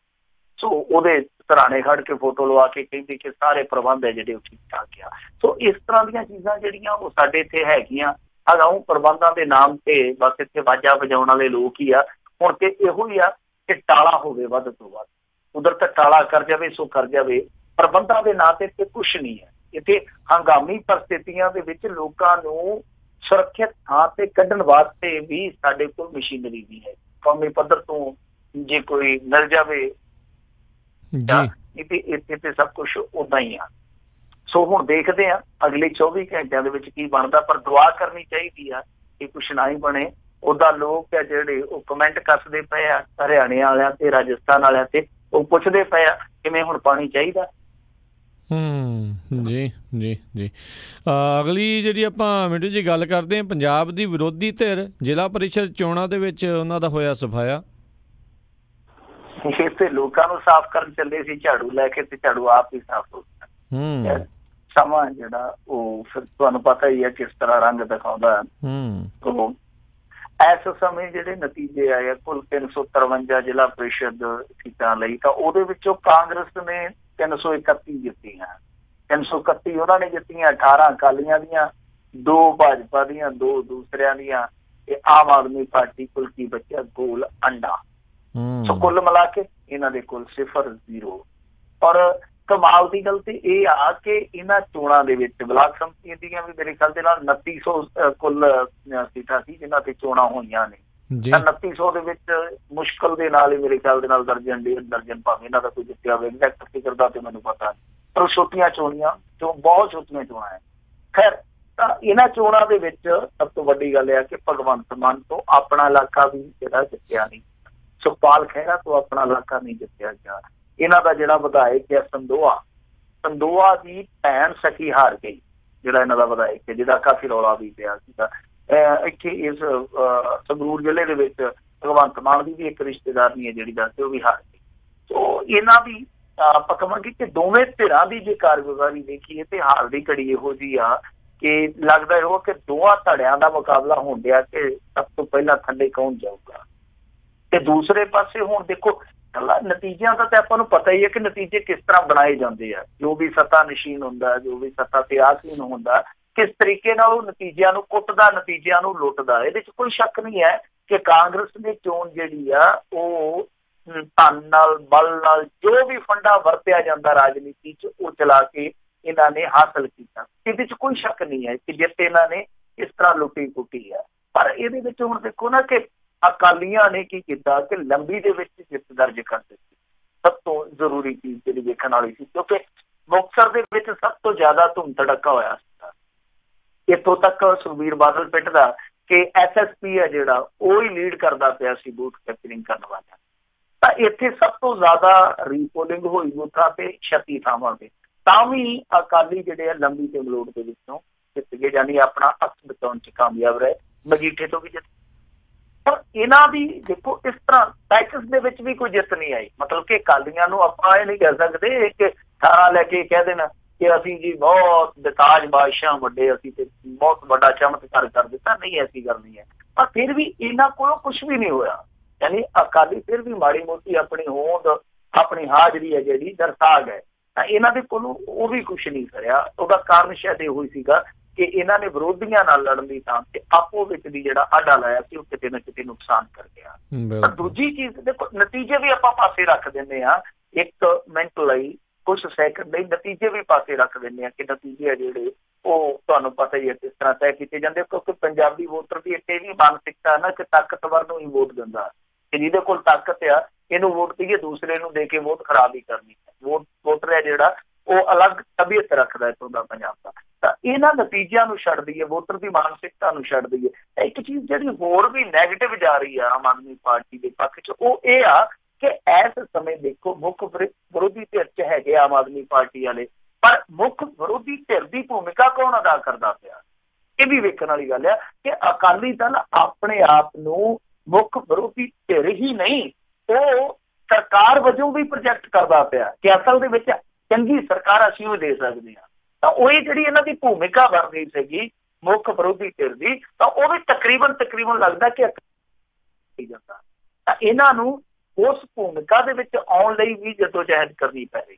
ਸੋ ਉਹਦੇ ਸਰਾਣੇ ਖੜ ਕੇ ਫੋਟੋ ਲਵਾ ਕੇ ਕਹਿੰਦੇ ਕਿ ਸਾਰੇ ਪ੍ਰਬੰਧ ਹੈ ਜਿਹੜੇ ਉਹ ਠੀਕ ਠਾਕ ਆ। ਸੋ ਇਸ ਤਰ੍ਹਾਂ ਦੀਆਂ ਚੀਜ਼ਾਂ ਜਿਹੜੀਆਂ ਉਹ ਸਾਡੇ ਇੱਥੇ ਹੈਗੀਆਂ। ਅਗਾਊਂ ਪ੍ਰਬੰਧਾਂ ਦੇ ਨਾਮ ਤੇ ਬਸ ਇੱਥੇ ਵਾਜਾ ਵਜਾਉਣ ਵਾਲੇ ਲੋਕ ਹੀ ਆ। ਹੁਣ ਤੇ ਇਹੋ ਹੀ ਆ ਕਿ ਟਾਲਾ ਹੋਵੇ ਵੱਧ ਤੋਂ ਵੱਧ, ਉਧਰ ਤਾਂ ਟਾਲਾ ਕਰ ਜਾਵੇ ਸੋ ਕਰ ਜਾਵੇ। ਪ੍ਰਬੰਧਾਂ ਦੇ ਨਾਂ ਤੇ ਕੁਛ ਨਹੀਂ ਹੈ। ਇੱਥੇ ਹੰਗਾਮੀ ਪਰਿਸਥਿਤੀਆਂ ਦੇ ਵਿੱਚ ਲੋਕਾਂ ਨੂੰ ਸੁਰੱਖਿਅਤ ਥਾਂ ਤੇ ਕੱਢਣ ਵਾਸਤੇ ਵੀ ਸਾਡੇ ਕੋਲ ਮਸ਼ੀਨਰੀ ਨਹੀਂ ਹੈ। ਕੌਮੀ ਪੱਧਰ ਤੋਂ ਜੇ ਕੋਈ ਮਿਲ ਜਾਵੇ ਇੱਥੇ ਤੇ ਸਭ ਕੁਛ ਓਦਾਂ ਹੀ ਆ। ਸੋ ਹੁਣ ਦੇਖਦੇ ਆ ਅਗਲੇ 24 ਘੰਟਿਆਂ ਦੇ ਵਿੱਚ ਕੀ ਬਣਦਾ, ਪਰ ਦੁਆ ਕਰਨੀ ਚਾਹੀਦੀ ਆ ਕਿ ਕੁਛ ਨਾ ਹੀ ਬਣੇ। ਉਹਦਾ ਲੋਕ ਆ ਜਿਹੜੇ ਉਹ ਕਮੈਂਟ ਕੱਸਦੇ ਪਏ ਆ ਹਰਿਆਣੇ ਵਾਲਿਆਂ ਤੇ ਰਾਜਸਥਾਨ ਵਾਲਿਆਂ ਤੇ, ਉਹ ਪੁੱਛਦੇ ਪਏ ਆ ਕਿਵੇਂ ਹੁਣ ਪਾਣੀ ਚਾਹੀਦਾ। ਜੀ ਅਗਲੀ ਜਿਹੜੀ ਆਪਾਂ ਮਿੰਟੂ ਜੀ ਗੱਲ ਕਰਦੇ ਹਾਂ, ਪੰਜਾਬ ਦੀ ਵਿਰੋਧੀ ਧਿਰ ਜ਼ਿਲ੍ਹਾ ਪਰਿਸ਼ਦ ਚੋਣਾਂ ਦੇ ਵਿੱਚ ਉਹਨਾਂ ਦਾ ਹੋਇਆ ਸਫਾਇਆ। ਇੱਥੇ ਲੋਕਾਂ ਨੂੰ ਸਾਫ਼ ਕਰਨ ਚੱਲੇ ਸੀ ਝਾੜੂ ਲੈ ਕੇ, ਤੇ ਝਾੜੂ ਆਪ ਹੀ ਸਾਫ਼ ਹੋ ਗਿਆ। ਸਮਾਂ ਜਿਹੜਾ ਉਹ ਫਿਰ ਤੁਹਾਨੂੰ ਪਤਾ ਹੀ ਹੈ ਕਿਸ ਤਰ੍ਹਾਂ ਰੰਗ ਦਿਖਾਉਂਦਾ। ਇਸ ਸਮੇਂ ਜਿਹੜੇ ਨਤੀਜੇ ਆਏ ਆ ਕੁੱਲ 353 ਜ਼ਿਲ੍ਹਾ ਪਰਿਸ਼ਦ ਸੀਟਾਂ ਲਈ, ਤਾਂ ਉਹਦੇ ਵਿੱਚੋਂ ਕਾਂਗਰਸ ਨੇ 331 ਜਿੱਤੀਆਂ 331 ਉਹਨਾਂ ਨੇ ਜਿੱਤੀਆਂ, 18 ਅਕਾਲੀਆਂ ਦੀਆਂ, 2 ਭਾਜਪਾ ਦੀਆਂ, 2 ਦੂਸਰਿਆਂ ਦੀਆਂ, ਤੇ ਆਮ ਆਦਮੀ ਪਾਰਟੀ ਕੋਲ ਕੀ ਬਚਿਆ? ਗੋਲ ਅੰਡਾ। ਸੋ ਕੁੱਲ ਮਿਲਾ ਕੇ ਇਹਨਾਂ ਦੇ ਕੋਲ 0-0। ਔਰ ਕਮਾਲ ਦੀ ਗੱਲ ਤੇ ਇਹ ਆ ਕਿ ਇਹਨਾਂ ਚੋਣਾਂ ਦੇ ਵਿੱਚ ਬਲਾਕ ਸੰਮਤੀਆਂ ਦੀਆਂ ਵੀ ਮੇਰੇ ਖਿਆਲ ਦੇ ਨਾਲ 2900 ਕੁੱਲ ਸੀਟਾਂ ਸੀ ਜਿਨ੍ਹਾਂ ਤੇ ਚੋਣਾਂ ਹੋਈਆਂ ਨੇ। 2900 ਦੇ ਵਿੱਚ ਮੁਸ਼ਕਲ ਦੇ ਨਾਲ ਹੀ ਮੇਰੇ ਖਿਆਲ ਦੇ ਨਾਲ ਦਰਜਨ ਭਾਵੇਂ ਇਹਨਾਂ ਦਾ ਕੋਈ ਜਿੱਤਿਆ ਹੋਵੇ, ਐਗਜ਼ੈਕਟ ਫਿਗਰ ਦਾ ਤੇ ਮੈਨੂੰ ਪਤਾ ਨਹੀਂ, ਪਰ ਛੋਟੀਆਂ ਚੋਣੀਆਂ ਬਹੁਤ ਛੋਟੀਆਂ ਚੋਣਾਂ ਹੈ। ਖੈਰ, ਤਾਂ ਇਹਨਾਂ ਚੋਣਾਂ ਦੇ ਵਿੱਚ ਸਭ ਤੋਂ ਵੱਡੀ ਗੱਲ ਇਹ ਆ ਕਿ ਭਗਵੰਤ ਮਾਨ ਤੋਂ ਆਪਣਾ ਇਲਾਕਾ ਵੀ ਜਿਹੜਾ ਜਿੱਤਿਆ ਨਹੀਂ, ਸੁਖਪਾਲ ਖਹਿਰਾ ਤੋਂ ਆਪਣਾ ਇਲਾਕਾ ਨਹੀਂ ਜਿੱਤਿਆ ਗਿਆ। ਇਹਨਾਂ ਦਾ ਜਿਹੜਾ ਵਿਧਾਇਕ ਹੈ ਸੰਦੋਆ ਦੀ ਭੈਣ ਸਖੀ ਹਾਰ ਗਈ, ਜਿਹੜਾ ਇਹਨਾਂ ਦਾ ਵਿਧਾਇਕ ਹੈ, ਜਿਹਦਾ ਕਾਫੀ ਰੌਲਾ ਵੀ ਪਿਆ ਸੀਗਾ ਇੱਥੇ ਇਸ ਸੰਗਰੂਰ ਜ਼ਿਲ੍ਹੇ ਦੇ ਵਿੱਚ। ਭਗਵੰਤ ਮਾਨ ਦੀ ਵੀ ਇੱਕ ਰਿਸ਼ਤੇਦਾਰਨੀ ਹੈ ਜਿਹੜੀ ਦੱਸਦੇ, ਉਹ ਵੀ ਹਾਰ ਗਈ। ਸੋ ਇਹਨਾਂ ਦੀ ਆਪਾਂ ਕਹਾਂਗੇ ਕਿ ਦੋਵੇਂ ਧਿਰਾਂ ਦੀ ਜੇ ਕਾਰਗੁਜ਼ਾਰੀ ਦੇਖੀਏ ਤੇ ਹਾਰ ਦੀ ਘੜੀ ਇਹੋ ਜਿਹੀ ਆ ਕਿ ਲੱਗਦਾ ਇਹੋ ਕਿ ਦੋਹਾਂ ਧੜਿਆਂ ਦਾ ਮੁਕਾਬਲਾ ਹੋਣ ਡਿਆ ਕਿ ਸਭ ਤੋਂ ਪਹਿਲਾਂ ਥੱਲੇ ਕੌਣ ਜਾਊਗਾ। ਤੇ ਦੂਸਰੇ ਪਾਸੇ ਹੁਣ ਦੇਖੋ ਨਤੀਜਿਆਂ ਦਾ ਤਾਂ ਆਪਾਂ ਨੂੰ ਪਤਾ ਹੀ ਹੈ ਕਿ ਨਤੀਜੇ ਕਿਸ ਤਰ੍ਹਾਂ ਬਣਾਏ ਜਾਂਦੇ ਆ। ਜੋ ਵੀ ਸੱਤਾ ਨਸ਼ੀਨ ਹੁੰਦਾ, ਜੋ ਵੀ ਸੱਤਾ ਤੇ ਆਸੀਨ ਹੁੰਦਾ, ਕਿਸ ਤਰੀਕੇ ਨਾਲ ਉਹ ਨਤੀਜਿਆਂ ਨੂੰ ਕੁੱਟਦਾ, ਨਤੀਜਿਆਂ ਨੂੰ ਲੁੱਟਦਾ। ਇਹਦੇ 'ਚ ਕੋਈ ਸ਼ੱਕ ਨਹੀਂ ਹੈ ਕਿ ਕਾਂਗਰਸ ਦੀ ਚੋਣ ਜਿਹੜੀ ਆ ਉਹ ਧਨ ਨਾਲ, ਬਲ ਨਾਲ, ਜੋ ਵੀ ਫੰਡਾ ਵਰਤਿਆ ਜਾਂਦਾ ਰਾਜਨੀਤੀ 'ਚ, ਉਹ ਚਲਾ ਕੇ ਇਹਨਾਂ ਨੇ ਹਾਸਲ ਕੀਤਾ। ਇਹਦੇ 'ਚ ਕੋਈ ਸ਼ੱਕ ਨਹੀਂ ਹੈ ਕਿ ਜਿੱਤ ਇਹਨਾਂ ਨੇ ਇਸ ਤਰ੍ਹਾਂ ਲੁੱਟੀ ਕੁੱਟੀ ਹੈ। ਪਰ ਇਹਦੇ ਵਿੱਚ ਹੁਣ ਦੇਖੋ ਨਾ ਕਿ ਅਕਾਲੀਆਂ ਨੇ ਕੀ ਕੀਤਾ ਕਿ ਲੰਬੀ ਦੇ ਵਿੱਚ ਜਿੱਤ ਦਰਜ ਕਰ ਦਿੱਤੀ। ਸਭ ਤੋਂ ਜ਼ਰੂਰੀ ਚੀਜ਼ ਜਿਹੜੀ ਵੇਖਣ ਵਾਲੀ ਸੀ, ਕਿਉਂਕਿ ਮੁਕਤਸਰ ਦੇ ਵਿੱਚ ਸਭ ਤੋਂ ਜ਼ਿਆਦਾ ਧੂਮ ਧੜੱਕਾ ਹੋਇਆ ਸੀਗਾ। ਇੱਥੋਂ ਤੱਕ ਸੁਖਬੀਰ ਬਾਦਲ ਪਿੱਟਦਾ ਕਿ SSP ਹੈ ਜਿਹੜਾ ਉਹ ਹੀ ਲੀਡ ਕਰਦਾ ਪਿਆ ਸੀ ਬੂਥ ਕੈਪਚਰਿੰਗ ਕਰਨ ਵਾਲਾ। ਤਾਂ ਇੱਥੇ ਸਭ ਤੋਂ ਜ਼ਿਆਦਾ ਰੀਪੋਲਿੰਗ ਹੋਈ ਬੂਥਾਂ ਤੇ 36 ਥਾਵਾਂ ਤੇ, ਤਾਂ ਵੀ ਅਕਾਲੀ ਜਿਹੜੇ ਆ ਲੰਬੀ ਤੇ ਮਲੋਟ ਦੇ ਵਿੱਚੋਂ ਜਿੱਤ ਗਏ, ਯਾਨੀ ਆਪਣਾ ਹੱਥ ਬਚਾਉਣ 'ਚ ਕਾਮਯਾਬ ਰਹੇ। ਮਜੀਠੇ ਤੋਂ ਵੀ ਜਿੱਤ। ਪਰ ਇਹਨਾਂ ਦੀ ਦੇਖੋ ਇਸ ਤਰ੍ਹਾਂ ਟੈਕਸ ਦੇ ਵਿੱਚ ਵੀ ਕੋਈ ਜਿੱਤ ਨਹੀਂ ਆਈ। ਮਤਲਬ ਕਿ ਅਕਾਲੀਆਂ ਨੂੰ ਆਪਾਂ ਇਹ ਨਹੀਂ ਕਹਿ ਸਕਦੇ ਕਿ 18 ਲੈ ਕੇ ਕਹਿ ਦੇਣਾ ਕਿ ਅਸੀਂ ਜੀ ਬਹੁਤ ਬਤਾਜ ਬਾਦਸ਼ਾਹ ਵੱਡੇ, ਅਸੀਂ ਤੇ ਬਹੁਤ ਵੱਡਾ ਚਮਤਕਾਰ ਕਰ ਦਿੱਤਾ। ਨਹੀਂ, ਐਸੀ ਗੱਲ ਨਹੀਂ ਹੈ। ਪਰ ਫਿਰ ਵੀ ਇਹਨਾਂ ਕੋਲੋਂ ਕੁਛ ਵੀ ਨਹੀਂ ਹੋਇਆ। ਯਾਨੀ ਅਕਾਲੀ ਫਿਰ ਵੀ ਮਾੜੀ ਮੋਟੀ ਆਪਣੀ ਹੋਂਦ, ਆਪਣੀ ਹਾਜ਼ਰੀ ਹੈ ਜਿਹੜੀ ਦਰਸਾ ਗਏ। ਤਾਂ ਇਹਨਾਂ ਦੇ ਕੋਲੋਂ ਉਹ ਵੀ ਕੁਛ ਨਹੀਂ ਕਰਿਆ। ਉਹਦਾ ਕਾਰਨ ਸ਼ਾਇਦ ਇਹੋ ਹੀ ਸੀਗਾ ਕਿ ਇਹਨਾਂ ਨੇ ਵਿਰੋਧੀਆਂ ਨਾਲ ਲੜਨ ਦੀ ਥਾਂ ਤੇ ਆਪੋ ਵਿੱਚ ਦੀ ਜਿਹੜਾ ਆਡਾ ਲਾਇਆ ਸੀ ਉਹ ਕਿਤੇ ਨਾ ਕਿਤੇ ਨੁਕਸਾਨ ਕਰ ਗਿਆ। ਪਰ ਦੂਜੀ ਚੀਜ਼ ਦੇਖੋ, ਨਤੀਜੇ ਵੀ ਆਪਾਂ ਪਾਸੇ ਰੱਖ ਦਿੰਦੇ ਹਾਂ, 1 ਮਿੰਟ ਲਈ, ਕੁਛ ਸੈਕਿੰਡ ਲਈ ਨਤੀਜੇ ਵੀ ਪਾਸੇ ਰੱਖ ਦਿੰਦੇ ਹਾਂ ਕਿ ਨਤੀਜੇ ਆ ਜਿਹੜੇ ਉਹ ਤੁਹਾਨੂੰ ਪਤਾ ਹੀ ਹੈ ਕਿਸ ਤਰ੍ਹਾਂ ਤੈਅ ਕੀਤੇ ਜਾਂਦੇ। ਕਿਉਂਕਿ ਪੰਜਾਬੀ ਵੋਟਰ ਦੀ ਇੱਕ ਇਹ ਵੀ ਮਾਨਸਿਕਤਾ ਨਾ ਕਿ ਤਾਕਤਵਰ ਨੂੰ ਹੀ ਵੋਟ ਦਿੰਦਾ, ਕਿ ਜਿਹਦੇ ਕੋਲ ਤਾਕਤ ਆ ਇਹਨੂੰ ਵੋਟ ਦਈਏ, ਦੂਸਰੇ ਨੂੰ ਦੇ ਕੇ ਵੋਟ ਖਰਾਬ ਹੀ ਕਰਨੀ ਹੈ। ਵੋਟਰ ਹੈ ਜਿਹੜਾ ਉਹ ਅਲੱਗ ਤਬੀਅਤ ਰੱਖਦਾ ਇੱਥੋਂ ਦਾ ਪੰਜਾਬ ਦਾ। ਤਾਂ ਇਹਨਾਂ ਨਤੀਜਿਆਂ ਨੂੰ ਛੱਡ ਦਈਏ, ਵੋਟਰ ਦੀ ਮਾਨਸਿਕਤਾ ਨੂੰ ਛੱਡ ਦਈਏ। ਇੱਕ ਚੀਜ਼ ਜਿਹੜੀ ਹੋਰ ਵੀ ਨੈਗੇਟਿਵ ਜਾ ਰਹੀ ਆ ਆਮ ਆਦਮੀ ਪਾਰਟੀ ਦੇ ਪੱਖ 'ਚ, ਉਹ ਇਹ ਆ ਕਿ ਇਸ ਸਮੇਂ ਦੇਖੋ ਮੁੱਖ ਵਿਰੋਧੀ ਧਿਰ 'ਚ ਹੈਗੇ ਆਮ ਆਦਮੀ ਪਾਰਟੀ ਵਾਲੇ, ਪਰ ਮੁੱਖ ਵਿਰੋਧੀ ਧਿਰ ਦੀ ਭੂਮਿਕਾ ਕੌਣ ਅਦਾ ਕਰਦਾ ਪਿਆ? ਇਹ ਵੀ ਵੇਖਣ ਵਾਲੀ ਗੱਲ ਆ ਕਿ ਅਕਾਲੀ ਦਲ ਆਪਣੇ ਆਪ ਨੂੰ ਮੁੱਖ ਵਿਰੋਧੀ ਧਿਰ ਹੀ ਨਹੀਂ, ਉਹ ਸਰਕਾਰ ਵਜੋਂ ਵੀ ਪ੍ਰੋਜੈਕਟ ਕਰਦਾ ਪਿਆ ਕਿ ਅਸਲ ਦੇ ਵਿੱਚ ਚੰਗੀ ਸਰਕਾਰ ਅਸੀਂ ਉਹ ਦੇ ਸਕਦੇ ਹਾਂ। ਤਾਂ ਉਹ ਜਿਹੜੀ ਇਹਨਾਂ ਦੀ ਭੂਮਿਕਾ ਬਣ ਗਈ ਸੀਗੀ ਮੁੱਖ ਵਿਰੋਧੀ ਧਿਰ ਦੀ, ਤਾਂ ਉਹ ਵੀ ਤਕਰੀਬਨ ਲੱਗਦਾ ਕਿ ਜਾਂਦਾ। ਤਾਂ ਇਹਨਾਂ ਨੂੰ ਉਸ ਭੂਮਿਕਾ ਦੇ ਵਿੱਚ ਆਉਣ ਲਈ ਵੀ ਜਦੋਜਹਿਦ ਕਰਨੀ ਪੈ ਰਹੀ।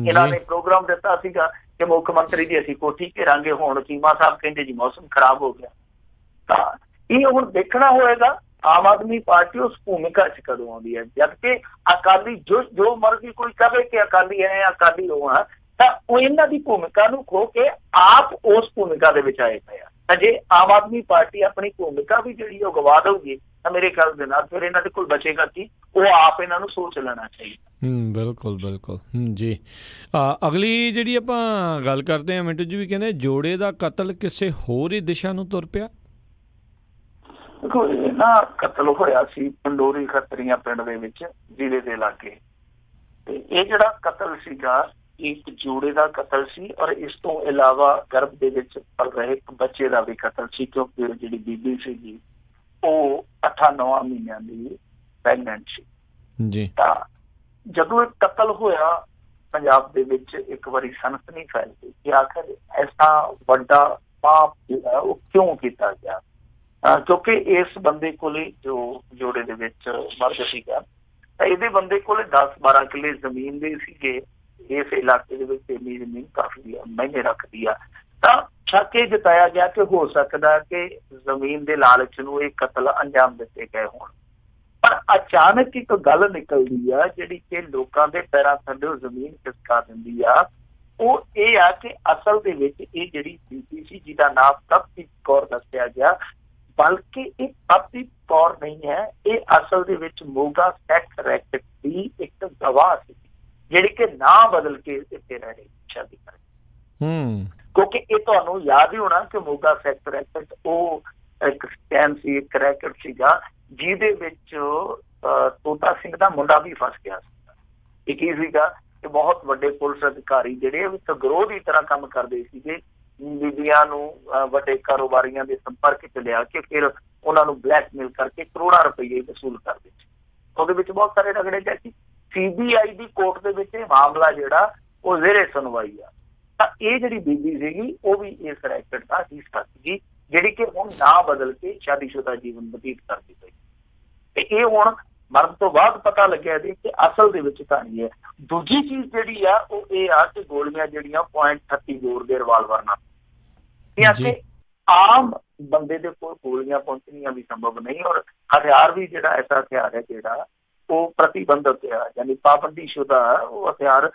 ਇਹਨਾਂ ਨੇ ਪ੍ਰੋਗਰਾਮ ਦਿੱਤਾ ਸੀਗਾ ਕਿ ਮੁੱਖ ਮੰਤਰੀ ਦੀ ਅਸੀਂ ਕੋਠੀ ਘੇਰਾਂਗੇ, ਹੁਣ ਚੀਮਾ ਸਾਹਿਬ ਕਹਿੰਦੇ ਜੀ ਮੌਸਮ ਖਰਾਬ ਹੋ ਗਿਆ। ਤਾਂ ਇਹ ਹੁਣ ਦੇਖਣਾ ਹੋਏਗਾ ਆਮ ਆਦਮੀ ਪਾਰਟੀ ਉਸ ਭੂਮਿਕਾ 'ਚ ਕਦੋਂ ਆਉਂਦੀ ਹੈ। ਜਦਕਿ ਅਕਾਲੀ ਜੋ ਮਰਜ਼ੀ ਕੋਈ ਕਹੇ ਕਿ ਅਕਾਲੀ ਹੈ, ਅਕਾਲੀ ਉਹ ਆ, ਤਾਂ ਉਹ ਇਹਨਾਂ ਦੀ ਭੂਮਿਕਾ ਨੂੰ ਖੋ ਕੇ ਆਪ ਉਸ ਭੂਮਿਕਾ ਦੇ ਵਿੱਚ ਆਏ ਪਏ ਆ। ਤਾਂ ਜੇ ਆਮ ਆਦਮੀ ਪਾਰਟੀ ਆਪਣੀ ਭੂਮਿਕਾ ਵੀ ਜਿਹੜੀ ਉਹ ਗਵਾ ਦਊਗੀ ਤਾਂ ਮੇਰੇ ਖਿਆਲ ਦੇ ਨਾਲ ਫਿਰ ਇਹਨਾਂ ਦੇ ਕੋਲ ਬਚੇਗਾ ਕੀ, ਉਹ ਆਪ ਇਹਨਾਂ ਨੂੰ ਸੋਚ ਲੈਣਾ ਚਾਹੀਦਾ। ਬਿਲਕੁਲ ਜੀ। ਅਗਲੀ ਜਿਹੜੀ ਆਪਾਂ ਗੱਲ ਕਰਦੇ ਹਾਂ, ਮਿੰਟੂ ਜੀ ਵੀ ਕਹਿੰਦੇ ਜੋੜੇ ਦਾ ਕਤਲ ਕਿਸੇ ਹੋਰ ਹੀ ਦਿਸ਼ਾ ਨੂੰ ਤੁਰ ਪਿਆ। ਦੇਖੋ, ਇਹ ਨਾ ਕਤਲ ਹੋਇਆ ਸੀ ਪੰਡੋਰੀ ਖੱਤਰੀਆਂ ਪਿੰਡ ਦੇ ਵਿੱਚ, ਜ਼ਿਲ੍ਹੇ ਦੇ ਲਾਗੇ। ਤੇ ਇਹ ਜਿਹੜਾ ਕਤਲ ਸੀਗਾ ਇੱਕ ਜੋੜੇ ਦਾ ਕਤਲ ਸੀ, ਔਰ ਇਸ ਤੋਂ ਇਲਾਵਾ ਗਰਭ ਦੇ ਵਿੱਚ ਪਲ ਰਹੇ ਇੱਕ ਬੱਚੇ ਦਾ ਵੀ ਕਤਲ ਸੀ, ਕਿਉਂਕਿ ਜਿਹੜੀ ਬੀਬੀ ਸੀਗੀ ਉਹ 8-9 ਮਹੀਨਿਆਂ ਦੀ ਪ੍ਰੈਗਨੈਂਟ ਸੀ ਜੀ। ਤਾਂ ਜਦੋਂ ਇਹ ਕਤਲ ਹੋਇਆ ਪੰਜਾਬ ਦੇ ਵਿੱਚ ਇੱਕ ਵਾਰੀ ਸਨਸਨੀ ਫੈਲ ਗਈ ਕਿ ਆਖਰ ਐਸਾ ਵੱਡਾ ਪਾਪ ਜਿਹੜਾ ਉਹ ਕਿਉਂ ਕੀਤਾ ਗਿਆ। ਕਿਉਂਕਿ ਇਸ ਬੰਦੇ ਕੋਲੇ ਜੋ ਜੋੜੇ ਦੇ ਵਿੱਚ ਮਰਦ ਸੀਗਾ, ਤਾਂ ਇਹਦੇ ਬੰਦੇ ਕੋਲੇ 10-12 ਕਿੱਲੇ ਜ਼ਮੀਨ ਦੇ ਸੀਗੇ। ਇਸ ਇਲਾਕੇ ਦੇ ਵਿੱਚ ਇੰਨੀ ਜ਼ਮੀਨ ਕਾਫੀ ਮਹਿੰਗੇ ਰੱਖਦੀ ਆ। ਤਾਂ ਸ਼ੱਕ ਇਹ ਜਤਾਇਆ ਗਿਆ ਕਿ ਹੋ ਸਕਦਾ ਕਿ ਜ਼ਮੀਨ ਦੇ ਲਾਲਚ ਨੂੰ ਇਹ ਕਤਲ ਅੰਜਾਮ ਦਿੱਤੇ ਗਏ ਹੋਣ। ਪਰ ਅਚਾਨਕ ਇੱਕ ਗੱਲ ਨਿਕਲਦੀ ਆ ਜਿਹੜੀ ਕਿ ਲੋਕਾਂ ਦੇ ਪੈਰਾਂ ਥੱਲੇ ਜ਼ਮੀਨ ਖਿਸਕਾ ਦਿੰਦੀ ਆ। ਉਹ ਇਹ ਆ ਕਿ ਅਸਲ ਦੇ ਵਿੱਚ ਇਹ ਜਿਹੜੀ ਬੀਬੀ ਸੀ ਜਿਹਦਾ ਨਾਮ ਪ੍ਰਭਜੀਤ ਕੌਰ ਦੱਸਿਆ ਗਿਆ, ਬਲਕਿ ਇਹ ਪ੍ਰਭਜੀਤ ਕੌਰ ਨਹੀਂ ਹੈ, ਇਹ ਅਸਲ ਦੇ ਵਿੱਚ ਮੋਗਾ ਸੈਕਸ ਰੈਕਟ ਦੀ ਇੱਕ ਗਵਾਹ ਸੀ ਜਿਹੜੀ ਕਿ ਨਾਂ ਬਦਲ ਕੇ ਇੱਥੇ ਰਹਿ ਰਹੀ ਸ਼ਾਦੀ ਕਰ। ਕਿਉਂਕਿ ਇਹ ਤੁਹਾਨੂੰ ਯਾਦ ਹੀ ਹੋਣਾ ਕਿ ਮੋਗਾ ਸੈਕਸ ਰੈਕਟ ਉਹ ਇੱਕ ਸਕੈਮ ਸੀ, ਇੱਕ ਰੈਕਟ ਸੀਗਾ ਜਿਹਦੇ ਵਿੱਚ ਤੋਤਾ ਸਿੰਘ ਦਾ ਮੁੰਡਾ ਵੀ ਫਸ ਗਿਆ ਸੀਗਾ। ਇਹ ਕੀ ਸੀਗਾ ਕਿ ਬਹੁਤ ਵੱਡੇ ਪੁਲਿਸ ਅਧਿਕਾਰੀ ਜਿਹੜੇ ਗਰੋਹ ਦੀ ਤਰ੍ਹਾਂ ਕੰਮ ਕਰਦੇ ਸੀਗੇ, ਬੀਬੀਆਂ ਨੂੰ ਵੱਡੇ ਕਾਰੋਬਾਰੀਆਂ ਦੇ ਸੰਪਰਕ ਚ ਲਿਆ ਕੇ ਫਿਰ ਉਹਨਾਂ ਨੂੰ ਬਲੈਕਮੇਲ ਕਰਕੇ ਕਰੋੜਾਂ ਰੁਪਏ ਵਸੂਲ ਕਰਦੇ ਸੀ। ਉਹਦੇ ਵਿੱਚ ਬਹੁਤ ਸਾਰੇ ਰਗੜੇ ਗਏ ਸੀ। CBI ਦੀ ਕੋਰਟ ਦੇ ਵਿੱਚ ਇਹ ਮਾਮਲਾ ਜਿਹੜਾ ਉਹ ਜ਼ੇਰੇ ਸੁਣਵਾਈ ਆ। ਤਾਂ ਇਹ ਜਿਹੜੀ ਬੀਬੀ ਸੀਗੀ ਉਹ ਵੀ ਇਸ ਰੈਕਟ ਦਾ ਹਿੱਸਾ ਸੀਗੀ ਜਿਹੜੀ ਕਿ ਹੁਣ ਨਾਂ ਬਦਲ ਕੇ ਸ਼ਾਦੀशुदा ਜੀਵਨ ਬਤੀਤ ਕਰਦੀ ਪਈ। ਤੇ ਇਹ ਹੁਣ ਮਰਨ ਤੋਂ ਬਾਅਦ ਪਤਾ ਲੱਗਿਆ ਕਿ ਅਸਲ ਦੇ ਵਿੱਚ ਕਹਾਣੀ ਹੈ। ਦੂਜੀ ਚੀਜ਼ ਜਿਹੜੀ ਆ ਉਹ ਇਹ ਆ ਕਿ ਗੋਲੀਆਂ ਜਿਹੜੀਆਂ .30 ਬੋਰ ਦੇ ਰਿਵਾਲਵਰ ਨਾਲ ਕਿ ਆਮ ਬੰਦੇ ਦੇ ਕੋਲ ਗੋਲੀਆਂ ਪਹੁੰਚਣੀਆਂ ਵੀ ਸੰਭਵ ਨਹੀਂ। ਔਰ ਹਥਿਆਰ ਵੀ ਜਿਹੜਾ ਐਸਾ ਹਥਿਆਰ ਹੈ ਜਿਹੜਾ ਉਹ ਪ੍ਰਤੀਬੰਧਿਤ ਆ, ਯਾਨੀ ਪਾਬੰਦੀशुदा ਉਹ ਹਥਿਆਰ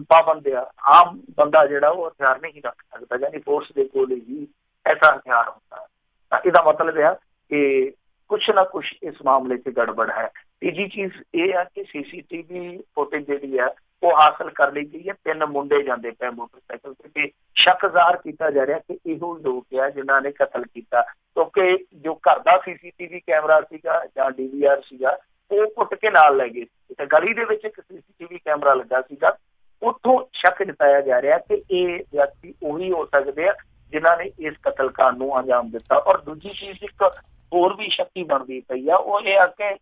ਪਾਬੰਦ ਆ। ਆਮ ਬੰਦਾ ਜਿਹੜਾ ਉਹ ਹਥਿਆਰ ਨਹੀਂ ਰੱਖ ਸਕਦਾ, ਯਾਨੀ ਫੋਰਸ ਦੇ ਕੋਲ ਹੀ ਐਸਾ ਹਥਿਆਰ ਹੁੰਦਾ। ਤਾਂ ਇਹਦਾ ਮਤਲਬ ਆ ਕਿ ਕੁਛ ਨਾ ਕੁਛ ਇਸ ਮਾਮਲੇ 'ਚ ਗੜਬੜ ਹੈ। ਤੀਜੀ ਚੀਜ਼ ਇਹ ਆ ਕਿ CCTV ਫੁਟੇਜ ਜਿਹੜੀ ਆ ਉਹ ਹਾਸਲ ਕਰ ਲਈ ਗਈ ਹੈ। 3 ਮੁੰਡੇ ਜਾਂਦੇ ਪਏ ਮੋਟਰਸਾਈਕਲ ਤੇ ਸ਼ੱਕ ਜ਼ਾਹਰ ਕੀਤਾ ਜਾ ਰਿਹਾ ਕਿ ਇਹੋ ਲੋਕ ਆ ਜਿਨ੍ਹਾਂ ਨੇ ਕਤਲ ਕੀਤਾ, ਕਿਉਂਕਿ ਜੋ ਘਰ ਦਾ CCTV ਕੈਮਰਾ ਸੀਗਾ ਜਾਂ DVR ਸੀਗਾ ਉਹ ਪੁੱਟ ਕੇ ਨਾਲ ਲੈ ਗਏ। ਤੇ ਗਲੀ ਦੇ ਵਿੱਚ ਇੱਕ CCTV ਕੈਮਰਾ ਲੱਗਾ ਸੀਗਾ, ਉੱਥੋਂ ਸ਼ੱਕ ਜਤਾਇਆ ਜਾ ਰਿਹਾ ਕਿ ਇਹ ਵਿਅਕਤੀ ਉਹੀ ਹੋ ਸਕਦੇ ਆ ਜਿਨ੍ਹਾਂ ਨੇ ਇਸ ਕਤਲਕਾਂਡ ਨੂੰ ਅੰਜਾਮ ਦਿੱਤਾ। ਔਰ ਦੂਜੀ ਚੀਜ਼ ਇੱਕ ਹੋਰ ਵੀ ਸ਼ੱਕੀ ਬਣਦੀ ਪਈ ਆ, ਉਹ ਇਹ ਆ ਕਿ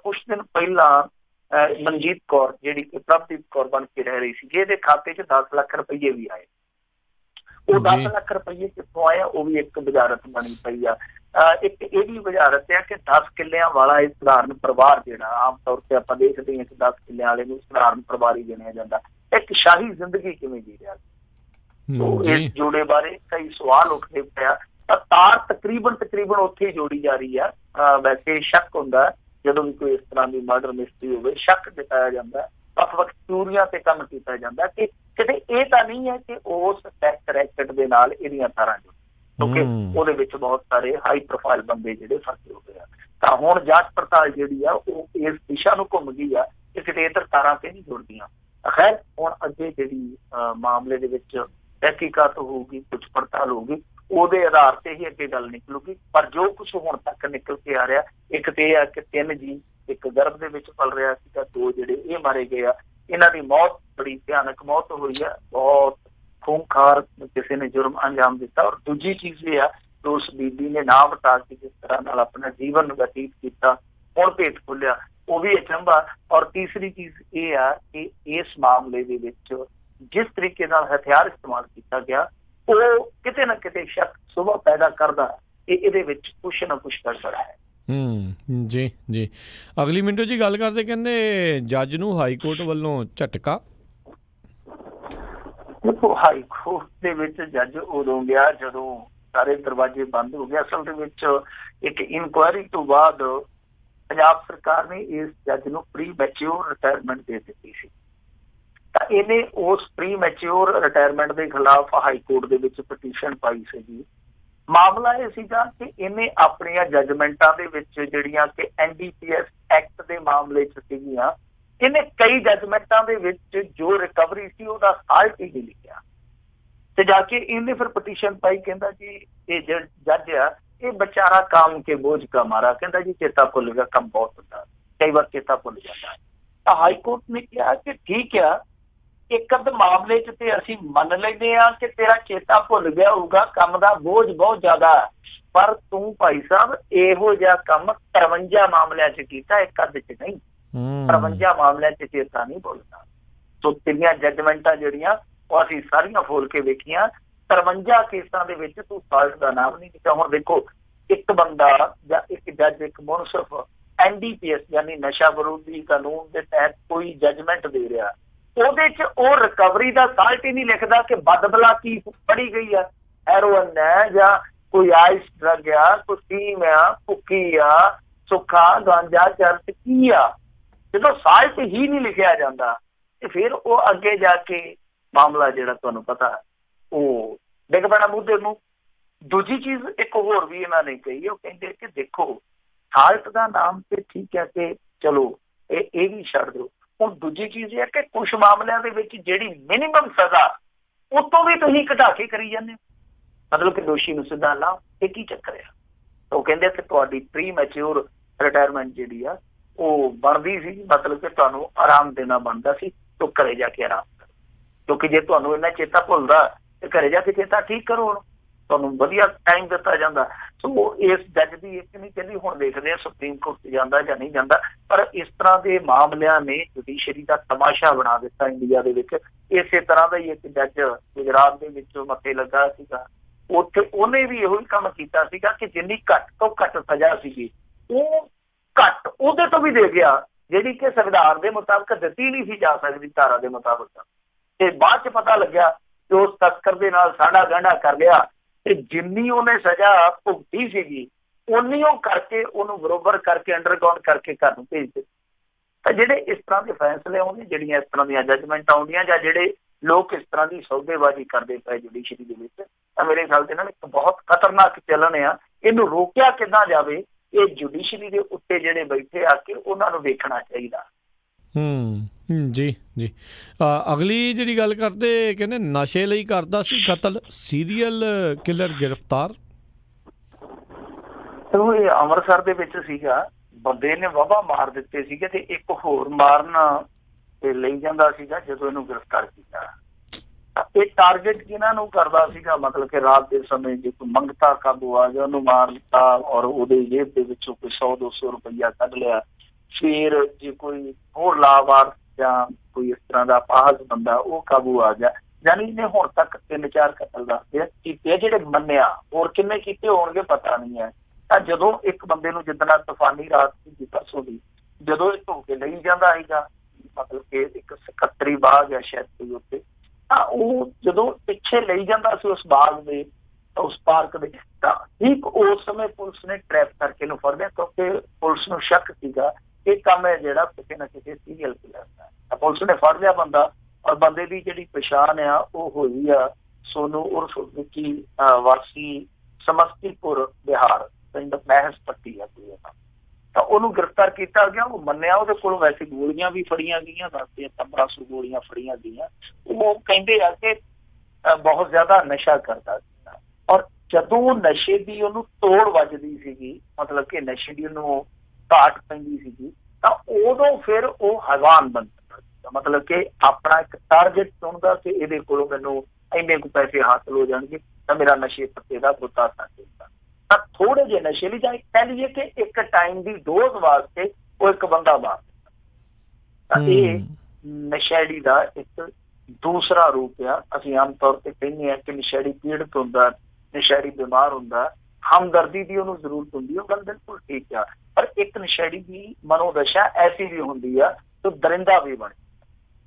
ਕੁਛ ਦਿਨ ਪਹਿਲਾਂ ਮਨਜੀਤ ਕੌਰ ਜਿਹੜੀ ਕਿ ਪ੍ਰਭਜੀਤ ਕੌਰ ਬਣ ਕੇ ਰਹਿ ਰਹੀ ਸੀ, ਜਿਹਦੇ ਖਾਤੇ 'ਚ 10 ਲੱਖ ਰੁਪਏ ਵੀ ਆਏ। ਉਹ 10 ਲੱਖ ਰੁਪਏ ਕਿੱਥੋਂ ਆਇਆ ਉਹ ਵੀ ਇੱਕ ਵਜ਼ਾਰਤ ਬਣੀ ਪਈ ਆ। ਇੱਕ ਇਹ ਵੀ ਵਜ਼ਾਰਤ ਆ ਕਿ 10 ਕਿੱਲਿਆਂ ਵਾਲਾ ਇਹ ਸਧਾਰਨ ਪਰਿਵਾਰ ਜਿਹੜਾ ਆਮ ਤੌਰ ਤੇ ਆਪਾਂ ਦੇਖਦੇ ਹਾਂ ਕਿ 10 ਕਿੱਲਿਆਂ ਵਾਲੇ ਨੂੰ ਸਧਾਰਨ ਪਰਿਵਾਰ ਹੀ ਗਿਣਿਆ ਜਾਂਦਾ, ਇੱਕ ਸ਼ਾਹੀ ਜ਼ਿੰਦਗੀ ਕਿਵੇਂ ਜੀ ਰਿਹਾ। ਇਸ ਜੋੜੇ ਬਾਰੇ ਕਈ ਸਵਾਲ ਉੱਠਦੇ ਪਿਆ। ਤਾਰ ਤਕਰੀਬਨ ਉੱਥੇ ਹੀ ਜੋੜੀ ਜਾ ਰਹੀ ਆ। ਵੈਸੇ ਸ਼ੱਕ ਹੁੰਦਾ ਜਦੋਂ ਵੀ ਕੋਈ ਇਸ ਤਰ੍ਹਾਂ ਦੀ ਮਰਡਰ ਮਿਸਟਰੀ ਹੋਵੇ, ਸ਼ੱਕ ਜਤਾਇਆ ਜਾਂਦਾ, ਵੱਖ-ਵੱਖ ਚੋਰੀਆਂ ਤੇ ਕੰਮ ਕੀਤਾ ਜਾਂਦਾ ਕਿ ਕਿਤੇ ਇਹ ਤਾਂ ਨਹੀਂ ਹੈ ਕਿ ਉਸ ਸੈਕਸ ਰੈਕਟ ਦੇ ਨਾਲ ਇਹਦੀਆਂ ਤਾਰਾਂ ਜੁੜੀਆਂ, ਕਿਉਂਕਿ ਉਹਦੇ ਵਿੱਚ ਬਹੁਤ ਸਾਰੇ ਹਾਈ ਪ੍ਰੋਫਾਈਲ ਬੰਦੇ ਜਿਹੜੇ ਫਸੇ ਹੋ ਗਏ ਆ। ਤਾਂ ਹੁਣ ਜਾਂਚ ਪੜਤਾਲ ਜਿਹੜੀ ਆ ਉਹ ਇਸ ਦਿਸ਼ਾ ਨੂੰ ਘੁੰਮ ਗਈ ਆ ਕਿ ਕਿਤੇ ਇੱਧਰ ਤਾਰਾਂ ਤੇ ਨਹੀਂ ਜੁੜਦੀਆਂ। ਖੈਰ ਹੁਣ ਅੱਗੇ ਜਿਹੜੀ ਮਾਮਲੇ ਦੇ ਵਿੱਚ ਤਹਿਕੀਕਾਤ ਹੋਊਗੀ, ਪੁੱਛ ਪੜਤਾਲ ਹੋਊਗੀ, ਉਹਦੇ ਆਧਾਰ ਤੇ ਹੀ ਅੱਗੇ ਗੱਲ ਨਿਕਲੂਗੀ। ਪਰ ਜੋ ਕੁਛ ਹੁਣ ਤੱਕ ਨਿਕਲ ਕੇ ਆ ਰਿਹਾ, ਇੱਕ ਤੇ ਇਹ ਆ ਕਿ 3 ਜੀ ਇੱਕ ਗਰਭ ਦੇ ਵਿੱਚ ਪਲ ਰਿਹਾ ਸੀਗਾ, 2 ਜਿਹੜੇ ਇਹ ਮਾਰੇ ਗਏ ਆ। ਇਹਨਾਂ ਦੀ ਮੌਤ ਬੜੀ ਭਿਆਨਕ ਮੌਤ ਹੋਈ ਆ, ਬਹੁਤ ਖੂੰਖਾਰ ਕਿਸੇ ਨੇ ਜੁਰਮ ਅੰਜਾਮ ਦਿੱਤਾ। ਔਰ ਦੂਜੀ ਚੀਜ਼ ਇਹ ਆ ਕਿ ਉਸ ਬੀਬੀ ਨੇ ਨਾਂ ਬਤਾ ਕੇ ਜਿਸ ਤਰ੍ਹਾਂ ਨਾਲ ਆਪਣਾ ਜੀਵਨ ਬਤੀਤ ਕੀਤਾ, ਹੁਣ ਭੇਤ ਖੁੱਲਿਆ, ਉਹ ਵੀ ਅਚੰਭਾ। ਔਰ ਤੀਸਰੀ ਚੀਜ਼ ਇਹ ਆ ਕਿ ਇਸ ਮਾਮਲੇ ਦੇ ਵਿੱਚ ਜਿਸ ਤਰੀਕੇ ਨਾਲ ਹਥਿਆਰ ਇਸਤੇਮਾਲ ਕੀਤਾ ਗਿਆ ਉਹ ਕਿਤੇ ਨਾ ਕਿਤੇ ਸ਼ੱਕ ਸੁਭਾ ਪੈਦਾ ਕਰਦਾ ਕਿ ਇਹਦੇ ਵਿੱਚ ਕੁਛ ਨਾ ਕੁਛ ਗੜਬੜ ਹੈ। ਜੀ ਜੀ। ਅਗਲੀ ਮਿੰਟੋ ਜੀ ਗੱਲ ਕਰਦੇ, ਕਹਿੰਦੇ ਜੱਜ ਨੂੰ ਹਾਈ ਕੋਰਟ ਵੱਲੋਂ ਝਟਕਾ। ਦੇਖੋ, ਹਾਈ ਕੋਰਟ ਦੇ ਵਿੱਚ ਜੱਜ ਉਦੋਂ ਗਿਆ ਜਦੋਂ ਸਾਰੇ ਦਰਵਾਜ਼ੇ ਬੰਦ ਹੋ ਗਏ। ਅਸਲ ਦੇ ਵਿੱਚ ਇੱਕ ਇਨਕੁਆਇਰੀ ਤੋਂ ਬਾਅਦ ਪੰਜਾਬ ਸਰਕਾਰ ਨੇ ਇਸ ਜੱਜ ਨੂੰ ਪ੍ਰੀ ਮੈਚਿਓਰ ਰਿਟਾਇਰਮੈਂਟ ਦੇ ਦਿੱਤੀ ਸੀ। ਤਾਂ ਇਹਨੇ ਉਸ ਪ੍ਰੀ ਮੈਚਿਓਰ ਰਿਟਾਇਰਮੈਂਟ ਦੇ ਖਿਲਾਫ ਹਾਈ ਕੋਰਟ ਦੇ ਵਿੱਚ ਪਟੀਸ਼ਨ ਪਾਈ ਸੀਗੀ। ਮਾਮਲਾ ਇਹ ਸੀਗਾ ਕਿ ਇਹਨੇ ਆਪਣੀਆਂ ਜੱਜਮੈਂਟਾਂ ਦੇ ਵਿੱਚ ਜਿਹੜੀਆਂ ਕਿ NDPS ਐਕਟ ਦੇ ਮਾਮਲੇ 'ਚ ਸੀਗੀਆਂ, ਇਹਨੇ ਕਈ ਜੱਜਮੈਂਟਾਂ ਦੇ ਵਿੱਚ ਜੋ ਰਿਕਵਰੀ ਸੀ ਉਹਦਾ ਸਾਲਟ ਹੀ ਨਹੀਂ ਲਿਖਿਆ। ਤੇ ਜਾ ਕੇ ਇਹਨੇ ਫਿਰ ਪਟੀਸ਼ਨ ਪਾਈ, ਕਹਿੰਦਾ ਜੀ ਇਹ ਜੱਜ ਆ ਇਹ ਵਿਚਾਰਾ ਕੰਮ ਕੇ ਬੋਝ ਕਾ ਮਾਰਾ, ਕਹਿੰਦਾ ਜੀ ਚੇਤਾ ਭੁੱਲ ਗਿਆ, ਕੰਮ ਬਹੁਤ ਹੁੰਦਾ, ਕਈ ਵਾਰ ਚੇਤਾ ਭੁੱਲ ਜਾਂਦਾ। ਤਾਂ ਹਾਈ ਕੋਰਟ ਨੇ ਕਿਹਾ ਕਿ ਠੀਕ ਆ, ਇੱਕ ਅੱਧ ਮਾਮਲੇ 'ਚ ਤੇ ਅਸੀਂ ਮੰਨ ਲੈਂਦੇ ਹਾਂ ਕਿ ਤੇਰਾ ਚੇਤਾ ਭੁੱਲ ਗਿਆ ਹੋਊਗਾ, ਕੰਮ ਦਾ ਬੋਝ ਬਹੁਤ ਜ਼ਿਆਦਾ, ਪਰ ਤੂੰ ਭਾਈ ਸਾਹਿਬ ਇਹੋ ਜਿਹਾ ਕੰਮ 53 ਮਾਮਲਿਆਂ 'ਚ ਕੀਤਾ, ਇੱਕ ਅੱਧ 'ਚ ਨਹੀਂ। 53 ਮਾਮਲਿਆਂ 'ਚ ਚੇਤਾ ਨਹੀਂ ਭੁੱਲਦਾ। ਸੋ ਤੇਰੀਆਂ ਜੱਜਮੈਂਟਾਂ ਜਿਹੜੀਆਂ ਉਹ ਅਸੀਂ ਸਾਰੀਆਂ ਫੋਲ ਕੇ ਵੇਖੀਆਂ, 53 ਕੇਸਾਂ ਦੇ ਵਿੱਚ ਤੂੰ ਸਾਲਟ ਦਾ ਨਾਮ ਨਹੀਂ ਕੀਤਾ। ਹੁਣ ਦੇਖੋ, ਇੱਕ ਬੰਦਾ ਜਾਂ ਇੱਕ ਜੱਜ, ਇੱਕ ਮੁਨਸਿਫ NDPS ਯਾਨੀ ਨਸ਼ਾ ਵਿਰੋਧੀ ਕਾਨੂੰਨ ਦੇ ਤਹਿਤ ਕੋਈ ਜੱਜਮੈਂਟ ਦੇ ਰਿਹਾ, ਉਹਦੇ 'ਚ ਉਹ ਰਿਕਵਰੀ ਦਾ ਸਾਲਟ ਹੀ ਨਹੀਂ ਲਿਖਦਾ ਕਿ ਬਦਬਲਾ ਕੀ ਫੜੀ ਗਈ ਆ, ਹੈਰੋਇਨ ਹੈ ਜਾਂ ਕੋਈ ਆਈਸ ਡਰੱਗ ਆ, ਕੋਈ ਫੀਮ ਆ, ਭੁੱਕੀ ਆ, ਸੁੱਖਾ, ਗਾਂਜਾ, ਚਰਸ ਕੀ ਆ। ਜਦੋਂ ਸਾਲਟ ਹੀ ਨਹੀਂ ਲਿਖਿਆ ਜਾਂਦਾ ਤੇ ਫਿਰ ਉਹ ਅੱਗੇ ਜਾ ਕੇ ਮਾਮਲਾ ਜਿਹੜਾ ਤੁਹਾਨੂੰ ਪਤਾ ਉਹ ਡਿੱਗ ਪੈਣਾ ਮੂੰਹ ਦੇ ਮੂੰਹ। ਦੂਜੀ ਚੀਜ਼ ਇੱਕ ਹੋਰ ਵੀ ਇਹਨਾਂ ਨੇ ਕਹੀ, ਉਹ ਕਹਿੰਦੇ ਕਿ ਦੇਖੋ ਸਾਲਟ ਦਾ ਨਾਮ ਤੇ ਠੀਕ ਹੈ ਕਿ ਚਲੋ ਇਹ ਵੀ ਛੱਡ ਦਿਓ। ਹੁਣ ਦੂਜੀ ਚੀਜ਼ ਇਹ ਹੈ ਕਿ ਕੁਛ ਮਾਮਲਿਆਂ ਦੇ ਵਿੱਚ ਜਿਹੜੀ ਮਿਨੀਮਮ ਸਜ਼ਾ ਉਹ ਤੋਂ ਵੀ ਤੁਸੀਂ ਘਟਾ ਕੇ ਕਰੀ ਜਾਂਦੇ ਹੋ, ਮਤਲਬ ਕਿ ਦੋਸ਼ੀ ਨੂੰ ਸਿੱਧਾ ਲਾਓ। ਇਹ ਕੀ ਚੱਕਰ ਆ? ਉਹ ਕਹਿੰਦੇ ਕਿ ਤੁਹਾਡੀ ਪ੍ਰੀ ਮੈਚਿਓਰ ਰਿਟਾਇਰਮੈਂਟ ਜਿਹੜੀ ਆ ਉਹ ਬਣਦੀ ਸੀ, ਮਤਲਬ ਕਿ ਤੁਹਾਨੂੰ ਆਰਾਮ ਦੇਣਾ ਬਣਦਾ ਸੀ, ਤੋ ਘਰੇ ਜਾ ਕੇ ਆਰਾਮ ਕਰੋ। ਕਿਉਂਕਿ ਜੇ ਤੁਹਾਨੂੰ ਇੰਨਾ ਚੇਤਾ ਭੁੱਲਦਾ ਤੇ ਘਰੇ ਜਾ ਕੇ ਚੇਤਾ ਠੀਕ ਕਰੋ, ਹੁਣ ਤੁਹਾਨੂੰ ਵਧੀਆ ਟਾਈਮ ਦਿੱਤਾ ਜਾਂਦਾ। ਸੋ ਇਸ ਜੱਜ ਦੀ ਇੱਕ ਨਹੀਂ ਕਹਿੰਦੀ, ਹੁਣ ਦੇਖਦੇ ਹਾਂ ਸੁਪਰੀਮ ਕੋਰਟ ਜਾਂਦਾ ਜਾਂ ਨਹੀਂ ਜਾਂਦਾ। ਪਰ ਇਸ ਤਰ੍ਹਾਂ ਦੇ ਮਾਮਲਿਆਂ ਨੇ ਜੁਡੀਸ਼ਰੀ ਦਾ ਤਮਾਸ਼ਾ ਬਣਾ ਦਿੱਤਾ ਇੰਡੀਆ ਦੇ ਵਿੱਚ। ਇਸੇ ਤਰ੍ਹਾਂ ਦਾ ਹੀ ਇੱਕ ਜੱਜ ਗੁਜਰਾਤ ਦੇ ਵਿੱਚੋਂ ਮੱਥੇ ਲੱਗਾ ਸੀਗਾ, ਉੱਥੇ ਉਹਨੇ ਵੀ ਇਹੋ ਹੀ ਕੰਮ ਕੀਤਾ ਸੀਗਾ ਕਿ ਜਿੰਨੀ ਘੱਟ ਤੋਂ ਘੱਟ ਸਜ਼ਾ ਸੀਗੀ ਉਹ ਘੱਟ ਉਹਦੇ ਤੋਂ ਵੀ ਦੇ ਗਿਆ, ਜਿਹੜੀ ਕਿ ਸੰਵਿਧਾਨ ਦੇ ਮੁਤਾਬਕ ਦਿੱਤੀ ਨਹੀਂ ਸੀ ਜਾ ਸਕਦੀ ਧਾਰਾ ਦੇ ਮੁਤਾਬਕ। ਤੇ ਬਾਅਦ 'ਚ ਪਤਾ ਲੱਗਿਆ ਕਿ ਉਸ ਤਸਕਰ ਦੇ ਨਾਲ ਸਾਡਾ ਗਾਂਢਾ ਕਰ ਲਿਆ ਤੇ ਜਿੰਨੀ ਉਹਨੇ ਸਜ਼ਾ ਭੁਗਤੀ ਸੀਗੀ ਉਨੀ ਉਹ ਕਰਕੇ ਉਹਨੂੰ ਬਰੋਬਰ ਕਰਕੇ ਅੰਡਰਗਰਾਊਂਡ ਕਰਕੇ ਘਰ ਨੂੰ ਭੇਜ ਦਿੱਤੇ। ਤਾਂ ਜਿਹੜੇ ਇਸ ਤਰ੍ਹਾਂ ਦੇ ਫੈਸਲੇ ਆਉਂਦੇ, ਜਿਹੜੀਆਂ ਇਸ ਤਰ੍ਹਾਂ ਦੀਆਂ ਜੱਜਮੈਂਟ ਆਉਂਦੀਆਂ, ਜਾਂ ਜਿਹੜੇ ਲੋਕ ਇਸ ਤਰ੍ਹਾਂ ਦੀ ਸੌਦੇਬਾਜ਼ੀ ਕਰਦੇ ਪਏ ਜੁਡੀਸ਼ਰੀ ਦੇ ਵਿੱਚ, ਤਾਂ ਮੇਰੇ ਖਿਆਲ ਦੇ ਨਾਲ ਇੱਕ ਬਹੁਤ ਖਤਰਨਾਕ ਚੱਲਣ ਆ। ਇਹਨੂੰ ਰੋਕਿਆ ਕਿੱਦਾਂ ਜਾਵੇ, ਇਹ ਜੁਡੀਸ਼ਰੀ ਦੇ ਉੱਤੇ ਜਿਹੜੇ ਬੈਠੇ ਆ ਕੇ ਉਹਨਾਂ ਨੂੰ ਵੇਖਣਾ ਚਾਹੀਦਾ। ਜੀ ਜੀ। ਅਗਲੀ ਜਿਹੜੀ ਗੱਲ ਕਰਦੇ, ਕਹਿੰਦੇ ਨਸ਼ੇ ਲਈ ਕਰਦਾ ਸੀ ਕਤਲ, ਸੀਰੀਅਲ ਕਿਲਰ ਗ੍ਰਿਫਤਾਰ। ਇਹ ਅੰਮ੍ਰਿਤਸਰ ਦੇ ਵਿੱਚ ਸੀਗਾ, ਬੰਦੇ ਨੇ ਵਾਹਵਾ ਮਾਰ ਦਿੱਤੇ ਸੀਗੇ ਤੇ ਇੱਕ ਹੋਰ ਮਾਰਨ ਤੇ ਲਈ ਜਾਂਦਾ ਸੀਗਾ। ਜਦੋਂ ਇਹਨੂੰ ਗ੍ਰਿਫਤਾਰ ਕੀਤਾ, ਇਹ ਟਾਰਗੇਟ ਕਿਹਨਾਂ ਨੂੰ ਕਰਦਾ ਸੀਗਾ, ਮਤਲਬ ਕਿ ਰਾਤ ਦੇ ਸਮੇਂ ਜੇ ਕੋਈ ਮੰਗਤਾ ਕਾਬੂ ਆ ਗਿਆ ਉਹਨੂੰ ਮਾਰ ਦਿੱਤਾ, ਔਰ ਉਹਦੇ ਜੇਬ ਦੇ ਵਿੱਚੋਂ ਕੋਈ 100-200 ਰੁਪਈਆ ਕੱਢ ਲਿਆ। ਫਿਰ ਜੇ ਕੋਈ ਹੋਰ ਲਾਵਾਰ ਜਾਂ ਕੋਈ ਇਸ ਤਰ੍ਹਾਂ ਦਾ ਪਾਸ ਬੰਦਾ ਉਹ ਕਾਬੂ ਆ ਗਿਆ। ਯਾਨੀ ਇਹਨੇ ਹੁਣ ਤੱਕ 3-4 ਕਤਲ ਦੱਸਦੇ ਕੀਤੇ, ਜਿਹੜੇ ਮੰਨਿਆ, ਹੋਰ ਕਿੰਨੇ ਕੀਤੇ ਹੋਣਗੇ ਪਤਾ ਨਹੀਂ ਹੈ। ਤਾਂ ਜਦੋਂ ਇੱਕ ਬੰਦੇ ਨੂੰ ਜਿੱਦਣਾ ਤੂਫਾਨੀ ਰਾਤ ਦੀ ਪਰਸੋਂ ਦੀ ਜਦੋਂ ਇਹ ਧੋ ਕੇ ਲਈ ਜਾਂਦਾ ਸੀਗਾ, ਮਤਲਬ ਕਿ ਇੱਕ 71 ਬਾਗ ਹੈ ਸ਼ਾਇਦ ਕੋਈ ਉੱਤੇ, ਤਾਂ ਉਹ ਜਦੋਂ ਪਿੱਛੇ ਲਈ ਜਾਂਦਾ ਸੀ ਉਸ ਬਾਗ ਦੇ, ਉਸ ਪਾਰਕ ਦੇ, ਤਾਂ ਠੀਕ ਉਸ ਸਮੇਂ ਪੁਲਿਸ ਨੇ ਟਰੈਪ ਕਰਕੇ ਇਹਨੂੰ ਫੜ ਲਿਆ, ਕਿਉਂਕਿ ਪੁਲਿਸ ਨੂੰ ਸ਼ੱਕ ਸੀਗਾ ਇਹ ਕੰਮ ਹੈ ਜਿਹੜਾ ਕਿਸੇ ਨਾ ਕਿਸੇ ਸੀਰੀਅਲ ਕਿਲਰ ਦਾ। ਪੁਲਿਸ ਨੇ ਫੜ ਲਿਆ ਬੰਦਾ, ਔਰ ਬੰਦੇ ਦੀ ਜਿਹੜੀ ਪਛਾਣ ਆ ਉਹ ਹੋਈ ਆ ਸੋਨੂ ਉਰਫ ਵਿੱਕੀ, ਵਾਸੀ ਸਮਸਤੀਪੁਰ ਬਿਹਾਰ, ਪਿੰਡ ਮਹਿਸ ਪੱਟੀ ਆ ਕੋਈ। ਤਾਂ ਉਹਨੂੰ ਗ੍ਰਿਫਤਾਰ ਕੀਤਾ ਗਿਆ। ਉਹ ਮੰਨਿਆ ਉਹਦੇ ਕੋਲ ਵੈਸੇ ਗੋਲੀਆਂ ਵੀ ਫੜੀਆਂ ਗਈਆਂ, ਦੱਸਦੇ 1500 ਗੋਲੀਆਂ ਫੜੀਆਂ ਗਈਆਂ। ਉਹ ਕਹਿੰਦੇ ਆ ਕਿ ਬਹੁਤ ਜ਼ਿਆਦਾ ਨਸ਼ਾ ਕਰਦਾ ਸੀ, ਔਰ ਜਦੋਂ ਨਸ਼ੇ ਦੀ ਉਹਨੂੰ ਤੋੜ ਵੱਜਦੀ ਸੀਗੀ, ਮਤਲਬ ਕਿ ਨਸ਼ੇ ਦੀ ਉਹਨੂੰ ਘਾਟ ਪੈਂਦੀ ਸੀਗੀ, ਤਾਂ ਉਦੋਂ ਫਿਰ ਉਹ ਹੈਵਾਨ ਬਣ ਜਾਂਦਾ ਸੀ। ਮਤਲਬ ਕਿ ਆਪਣਾ ਇੱਕ ਟਾਰਗੇਟ ਚੁਣਦਾ ਕਿ ਇਹਦੇ ਕੋਲੋਂ ਮੈਨੂੰ ਇੰਨੇ ਕੁ ਪੈਸੇ ਹਾਸਲ ਹੋ ਜਾਣਗੇ ਤਾਂ ਮੇਰਾ ਨਸ਼ੇ ਪੱਤੇ ਦਾ ਬੁੱਤਾ ਸਕਦਾ। ਤਾਂ ਥੋੜੇ ਜਿਹੇ ਨਸ਼ੇ ਲਈ, ਜਾਂ ਕਹਿ ਲਈਏ ਕਿ ਇੱਕ ਟਾਈਮ ਦੀ ਡੋਜ਼ ਵਾਸਤੇ ਉਹ ਇੱਕ ਬੰਦਾ ਮਾਰ ਦਿੰਦਾ। ਤਾਂ ਇਹ ਨਸ਼ੇੜੀ ਦਾ ਇੱਕ ਦੂਸਰਾ ਰੂਪ ਆ। ਅਸੀਂ ਆਮ ਤੌਰ ਤੇ ਕਹਿੰਦੇ ਹਾਂ ਕਿ ਨਸ਼ੇੜੀ ਪੀੜਤ ਹੁੰਦਾ, ਨਸ਼ੇੜੀ ਬਿਮਾਰ ਹੁੰਦਾ, ਹਮਦਰਦੀ ਦੀ ਉਹਨੂੰ ਜ਼ਰੂਰਤ ਹੁੰਦੀ, ਉਹ ਗੱਲ ਬਿਲਕੁਲ ਠੀਕ ਆ। ਪਰ ਇੱਕ ਨਸ਼ੇੜੀ ਦੀ ਮਨੋਦਸ਼ਾ ਐਸੀ ਵੀ ਹੁੰਦੀ ਆ ਤੇ ਦਰਿੰਦਾ ਵੀ ਬਣ।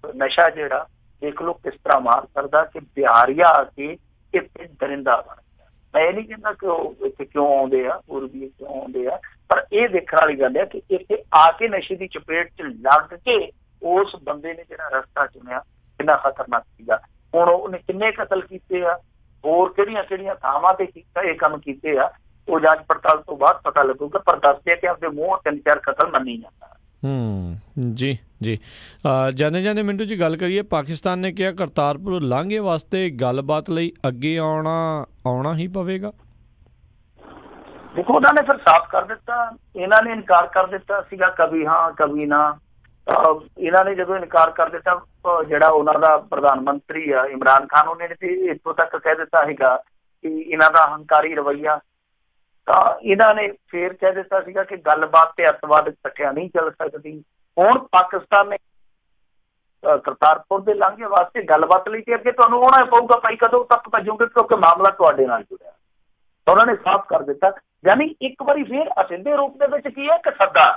ਨਸ਼ਾ ਜਿਹੜਾ ਦੇਖ ਲਓ ਕਿਸ ਤਰ੍ਹਾਂ ਮਾਰ ਕਰਦਾ ਕਿ ਬਿਹਾਰੀਆ ਆ ਕੇ ਇੱਥੇ ਦਰਿੰਦਾ ਬਣ ਗਿਆ। ਮੈਂ ਇਹ ਨਹੀਂ ਕਹਿੰਦਾ ਕਿ ਉਹ ਇੱਥੇ ਕਿਉਂ ਆਉਂਦੇ ਆ, ਹੋਰ ਵੀ ਕਿਉਂ ਆਉਂਦੇ ਆ, ਪਰ ਇਹ ਦੇਖਣ ਵਾਲੀ ਗੱਲ ਹੈ ਕਿ ਇੱਥੇ ਆ ਕੇ ਨਸ਼ੇ ਦੀ ਚਪੇਟ 'ਚ ਲੱਗ ਕੇ ਉਸ ਬੰਦੇ ਨੇ ਜਿਹੜਾ ਰਸਤਾ ਚੁਣਿਆ ਕਿੰਨਾ ਖਤਰਨਾਕ ਸੀਗਾ। ਹੁਣ ਉਹਨੇ ਕਿੰਨੇ ਕਤਲ ਕੀਤੇ ਆ, ਹੋਰ ਕਿਹੜੀਆਂ ਥਾਵਾਂ ਤੇ ਕੀਤਾ ਇਹ ਕੰਮ ਕੀਤੇ ਆ, ਉਹ ਜਾਂਚ ਪੜਤਾਲ ਤੋਂ ਬਾਅਦ ਪਤਾ ਲੱਗੂਗਾ। ਪਰ ਦੱਸਦੇ ਕਿ ਆਪਦੇ ਮੂੰਹ 3-4 ਕਤਲ ਮੰਨੀ ਜਾਂਦਾ। ਜੀ ਜੀ। ਜਾਂਦੇ ਮਿੰਟੂ ਜੀ ਗੱਲ ਕਰੀਏ, ਪਾਕਿਸਤਾਨ ਨੇ ਕਿਹਾ ਕਰਤਾਰਪੁਰ ਲਾਂਘੇ ਵਾਸਤੇ ਗੱਲਬਾਤ ਲਈ ਅੱਗੇ ਆਉਣਾ ਹੀ ਪਵੇਗਾ। ਦੇਖੋ ਉਹਨਾਂ ਨੇ ਫਿਰ ਸਾਫ਼ ਕਰ ਦਿੱਤਾ, ਇਹਨਾਂ ਨੇ ਇਨਕਾਰ ਕਰ ਦਿੱਤਾ ਸੀਗਾ, ਕभी ਹਾਂ ਕभी ਨਾ। ਇਹਨਾਂ ਨੇ ਜਦੋਂ ਇਨਕਾਰ ਕਰ ਦਿੱਤਾ, ਜਿਹੜਾ ਉਹਨਾਂ ਦਾ ਪ੍ਰਧਾਨ ਮੰਤਰੀ ਆ ਇਮਰਾਨ ਖਾਨ, ਉਹਨੇ ਤੇ ਇੱਥੋਂ ਤੱਕ ਕਹਿ ਦਿੱਤਾ ਸੀਗਾ ਕਿ ਇਹਨਾਂ ਦਾ ਹੰਕਾਰੀ ਰਵੱਈਆ। ਤਾਂ ਇਹਨਾਂ ਨੇ ਫੇਰ ਕਹਿ ਦਿੱਤਾ ਸੀਗਾ ਕਿ ਗੱਲਬਾਤ ਤੇ ਅੱਤਵਾਦ ਇਕੱਠਿਆਂ ਨਹੀਂ ਚੱਲ ਸਕਦੀ। ਹੁਣ ਪਾਕਿਸਤਾਨ ਨੇ ਕਰਤਾਰਪੁਰ ਦੇ ਲਾਂਘੇ ਵਾਸਤੇ ਗੱਲਬਾਤ ਲਈ ਤੇ ਅੱਗੇ ਤੁਹਾਨੂੰ ਆਉਣਾ ਪਊਗਾ, ਭਾਈ ਕਦੋਂ ਤੱਕ ਭੱਜੋਗੇ, ਕਿਉਂਕਿ ਮਾਮਲਾ ਤੁਹਾਡੇ ਨਾਲ ਜੁੜਿਆ। ਤਾਂ ਉਹਨਾਂ ਨੇ ਸਾਫ਼ ਕਰ ਦਿੱਤਾ। ਯਾਨੀ ਇੱਕ ਵਾਰੀ ਫੇਰ ਅਸਿੱਧੇ ਰੂਪ ਦੇ ਵਿੱਚ ਕੀ ਹੈ ਕਿ ਸੱਦਾ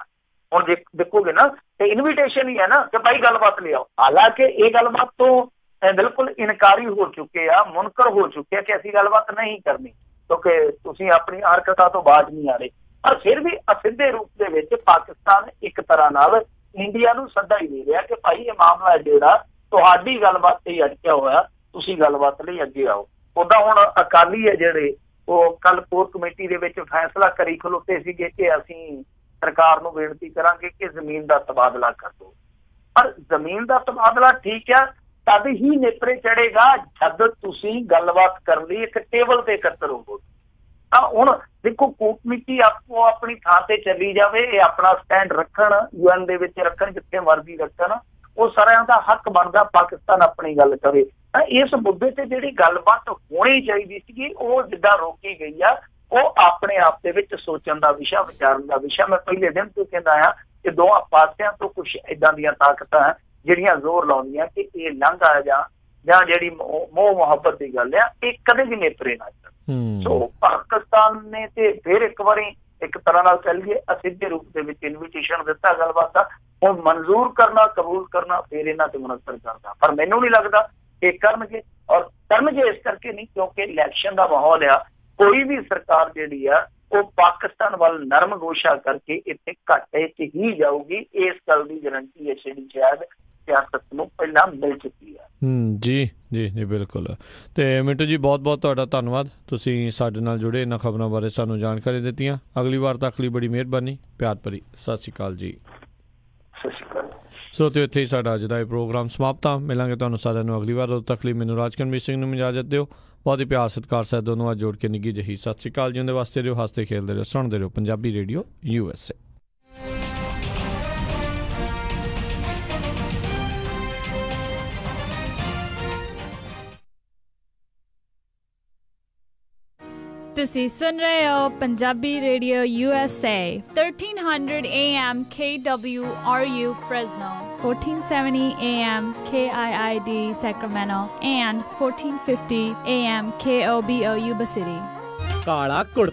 ਹੁਣ ਦੇਖੋਗੇ ਨਾ ਤੇ ਇਨਵੀਟੇਸ਼ਨ ਹੀ ਹੈ ਨਾ ਕਿ ਭਾਈ ਗੱਲਬਾਤ ਲਿਆਓ। ਹਾਲਾਂਕਿ ਇਹ ਗੱਲਬਾਤ ਤੋਂ ਬਿਲਕੁਲ ਇਨਕਾਰੀ ਹੋ ਚੁੱਕੇ ਆ, ਮੁਨਕਰ ਹੋ ਚੁੱਕੇ ਆ ਕਿ ਅਸੀਂ ਗੱਲਬਾਤ ਨਹੀਂ ਕਰਨੀ ਕਿਉਂਕਿ ਤੁਸੀਂ ਆਪਣੀ ਹਰਕਤਾਂ ਤੋਂ ਬਾਜ਼ ਨਹੀਂ ਆ ਰਹੇ। ਪਰ ਫਿਰ ਵੀ ਅਸਿੱਧੇ ਰੂਪ ਦੇ ਵਿੱਚ ਪਾਕਿਸਤਾਨ ਇੱਕ ਤਰ੍ਹਾਂ ਨਾਲ ਇੰਡੀਆ ਨੂੰ ਸੱਦਾ ਹੀ ਦੇ ਰਿਹਾ ਕਿ ਭਾਈ ਇਹ ਮਾਮਲਾ ਜਿਹੜਾ ਤੁਹਾਡੀ ਗੱਲਬਾਤ ਤੇ ਅਟਕਿਆ ਹੋਇਆ, ਤੁਸੀਂ ਗੱਲਬਾਤ ਲਈ ਅੱਗੇ ਆਓ। ਉੱਦਾਂ ਹੁਣ ਅਕਾਲੀ ਹੈ ਜਿਹੜੇ ਉਹ ਕੱਲ ਕੋਰ ਕਮੇਟੀ ਦੇ ਵਿੱਚ ਫੈਸਲਾ ਕਰੀ ਖਲੋਤੇ ਸੀਗੇ ਕਿ ਅਸੀਂ ਸਰਕਾਰ ਨੂੰ ਬੇਨਤੀ ਕਰਾਂਗੇ ਕਿ ਜ਼ਮੀਨ ਦਾ ਤਬਾਦਲਾ ਕਰ ਦਿਓ। ਪਰ ਜ਼ਮੀਨ ਦਾ ਤਬਾਦਲਾ ਠੀਕ ਆ, ਤਦ ਹੀ ਨੇਪਰੇ ਚੜੇਗਾ ਜਦ ਤੁਸੀਂ ਗੱਲਬਾਤ ਕਰਨ ਲਈ ਇੱਕ ਟੇਬਲ ਤੇ ਇਕੱਤਰ ਹੋਵੋ। ਤਾਂ ਹੁਣ ਦੇਖੋ ਕੂਟਨੀਤੀ ਆਪੋ ਆਪਣੀ ਥਾਂ ਤੇ ਚੱਲੀ ਜਾਵੇ, ਇਹ ਆਪਣਾ ਸਟੈਂਡ ਰੱਖਣ, UN ਦੇ ਵਿੱਚ ਰੱਖਣ, ਜਿੱਥੇ ਮਰਜ਼ੀ ਰੱਖਣ, ਉਹ ਸਾਰਿਆਂ ਦਾ ਹੱਕ ਬਣਦਾ ਪਾਕਿਸਤਾਨ ਆਪਣੀ ਗੱਲ ਕਰੇ। ਤਾਂ ਇਸ ਮੁੱਦੇ ਤੇ ਜਿਹੜੀ ਗੱਲਬਾਤ ਹੋਣੀ ਚਾਹੀਦੀ ਸੀਗੀ ਉਹ ਜਿੱਦਾਂ ਰੋਕੀ ਗਈ ਆ, ਉਹ ਆਪਣੇ ਆਪ ਦੇ ਵਿੱਚ ਸੋਚਣ ਦਾ ਵਿਸ਼ਾ, ਵਿਚਾਰਨ ਦਾ ਵਿਸ਼ਾ। ਮੈਂ ਪਹਿਲੇ ਦਿਨ ਤੋਂ ਕਹਿੰਦਾ ਆ ਕਿ ਦੋਵਾਂ ਪਾਸਿਆਂ ਤੋਂ ਕੁਛ ਏਦਾਂ ਦੀਆਂ ਤਾਕਤਾਂ ਜਿਹੜੀਆਂ ਜ਼ੋਰ ਲਾਉਂਦੀਆਂ ਕਿ ਇਹ ਲੰਘ ਆ ਜਾਂ ਜਿਹੜੀ ਮੋਹ ਮੁਹੱਬਤ ਦੀ ਗੱਲ ਆ ਇਹ ਕਦੇ ਵੀ ਨੇਪਰੇ ਨਾ ਚੱਲ। ਸੋ ਪਾਕਿਸਤਾਨ ਨੇ ਤੇ ਫਿਰ ਇੱਕ ਵਾਰੀ ਇੱਕ ਤਰ੍ਹਾਂ ਨਾਲ ਚੱਲੀਏ ਅਸਿੱਧੇ ਰੂਪ ਦੇ ਵਿੱਚ ਇਨਵੀਟੇਸ਼ਨ ਦਿੱਤਾ ਗੱਲਬਾਤ ਦਾ, ਹੁਣ ਮਨਜ਼ੂਰ ਕਰਨਾ, ਕਬੂਲ ਕਰਨਾ ਫਿਰ ਇਹਨਾਂ ਤੇ ਮੁਨਸਰ ਕਰਦਾ। ਪਰ ਮੈਨੂੰ ਨਹੀਂ ਲੱਗਦਾ ਇਹ ਕਰਨਗੇ, ਔਰ ਕਰਨਗੇ ਇਸ ਕਰਕੇ ਨਹੀਂ ਕਿਉਂਕਿ ਇਲੈਕਸ਼ਨ ਦਾ ਮਾਹੌਲ ਆ। ਕੋਈ ਵੀ ਸਰਕਾਰ ਜਿਹੜੀ ਆ ਉਹ ਪਾਕਿਸਤਾਨ ਵੱਲ ਨਰਮ ਗੋਸ਼ਾ ਕਰਕੇ ਇੱਥੇ ਘਾਟੇ 'ਚ ਹੀ ਜਾਊਗੀ। ਇਸ ਗੱਲ ਦੀ ਗਰੰਟੀ ਹੈ ਜਿਹੜੀ ਸ਼ਾਇਦ ਸਿਆਸਤ ਨੂੰ ਪਹਿਲਾਂ ਮਿਲ ਚੁੱਕੀ ਹੈ। ਜੀ ਜੀ ਜੀ ਬਿਲਕੁਲ। ਤੇ ਮਿੰਟੂ ਜੀ ਬਹੁਤ ਬਹੁਤ ਤੁਹਾਡਾ ਧੰਨਵਾਦ, ਤੁਸੀਂ ਸਾਡੇ ਨਾਲ ਜੁੜੇ, ਇਹਨਾਂ ਖਬਰਾਂ ਬਾਰੇ ਸਾਨੂੰ ਜਾਣਕਾਰੀ ਦਿੱਤੀਆਂ। ਅਗਲੀ ਵਾਰ ਤੱਕ ਲਈ ਬੜੀ ਮਿਹਰਬਾਨੀ, ਪਿਆਰ ਭਰੀ ਸਤਿ ਸ਼੍ਰੀ ਅਕਾਲ ਜੀ। ਸਤਿ ਸ਼੍ਰੀ ਅਕਾਲ। ਸਰੋਤਿਓ, ਇੱਥੇ ਹੀ ਸਾਡਾ ਅੱਜ ਦਾ ਇਹ ਪ੍ਰੋਗਰਾਮ ਸਮਾਪਤ ਆ। ਮਿਲਾਂਗੇ ਤੁਹਾਨੂੰ ਸਾਰਿਆਂ ਨੂੰ ਅਗਲੀ ਵਾਰ। ਉਦੋਂ ਤੱਕ ਲਈ ਮੈਨੂੰ ਰਾਜਕਰਮਜੀਤ ਸਿੰਘ ਨੂੰ ਇਜਾਜ਼ਤ ਦਿਓ। ਬਹੁਤ ਹੀ ਪਿਆਰ ਸਤਿਕਾਰ ਸਾਹਿਬ ਦੋਨੋਂ ਅੱਜ ਜੋੜ ਕੇ ਨਿੱਘੀ ਜਿਹੀ ਸਤਿ ਸ਼੍ਰੀ ਅਕਾਲ ਜੀ। ਉਹਦੇ ਵਾਸਤੇ ਰਹੋ, ਹੱਸਦੇ ਖੇਡਦੇ ਰਹੋ, ਸੁਣਦੇ ਰਹੋ ਪੰਜਾਬੀ ਰੇਡੀਓ USA। ਤੁਸੀਂ ਸੁਣ ਰਹੇ ਹੋ Punjabi radio USA 1300 AM KWRU Fresno, 1470 AM KIID Sacramento, and 1450 AM KOBO Yuba City. ਕਾਲਾ ਕੁੜ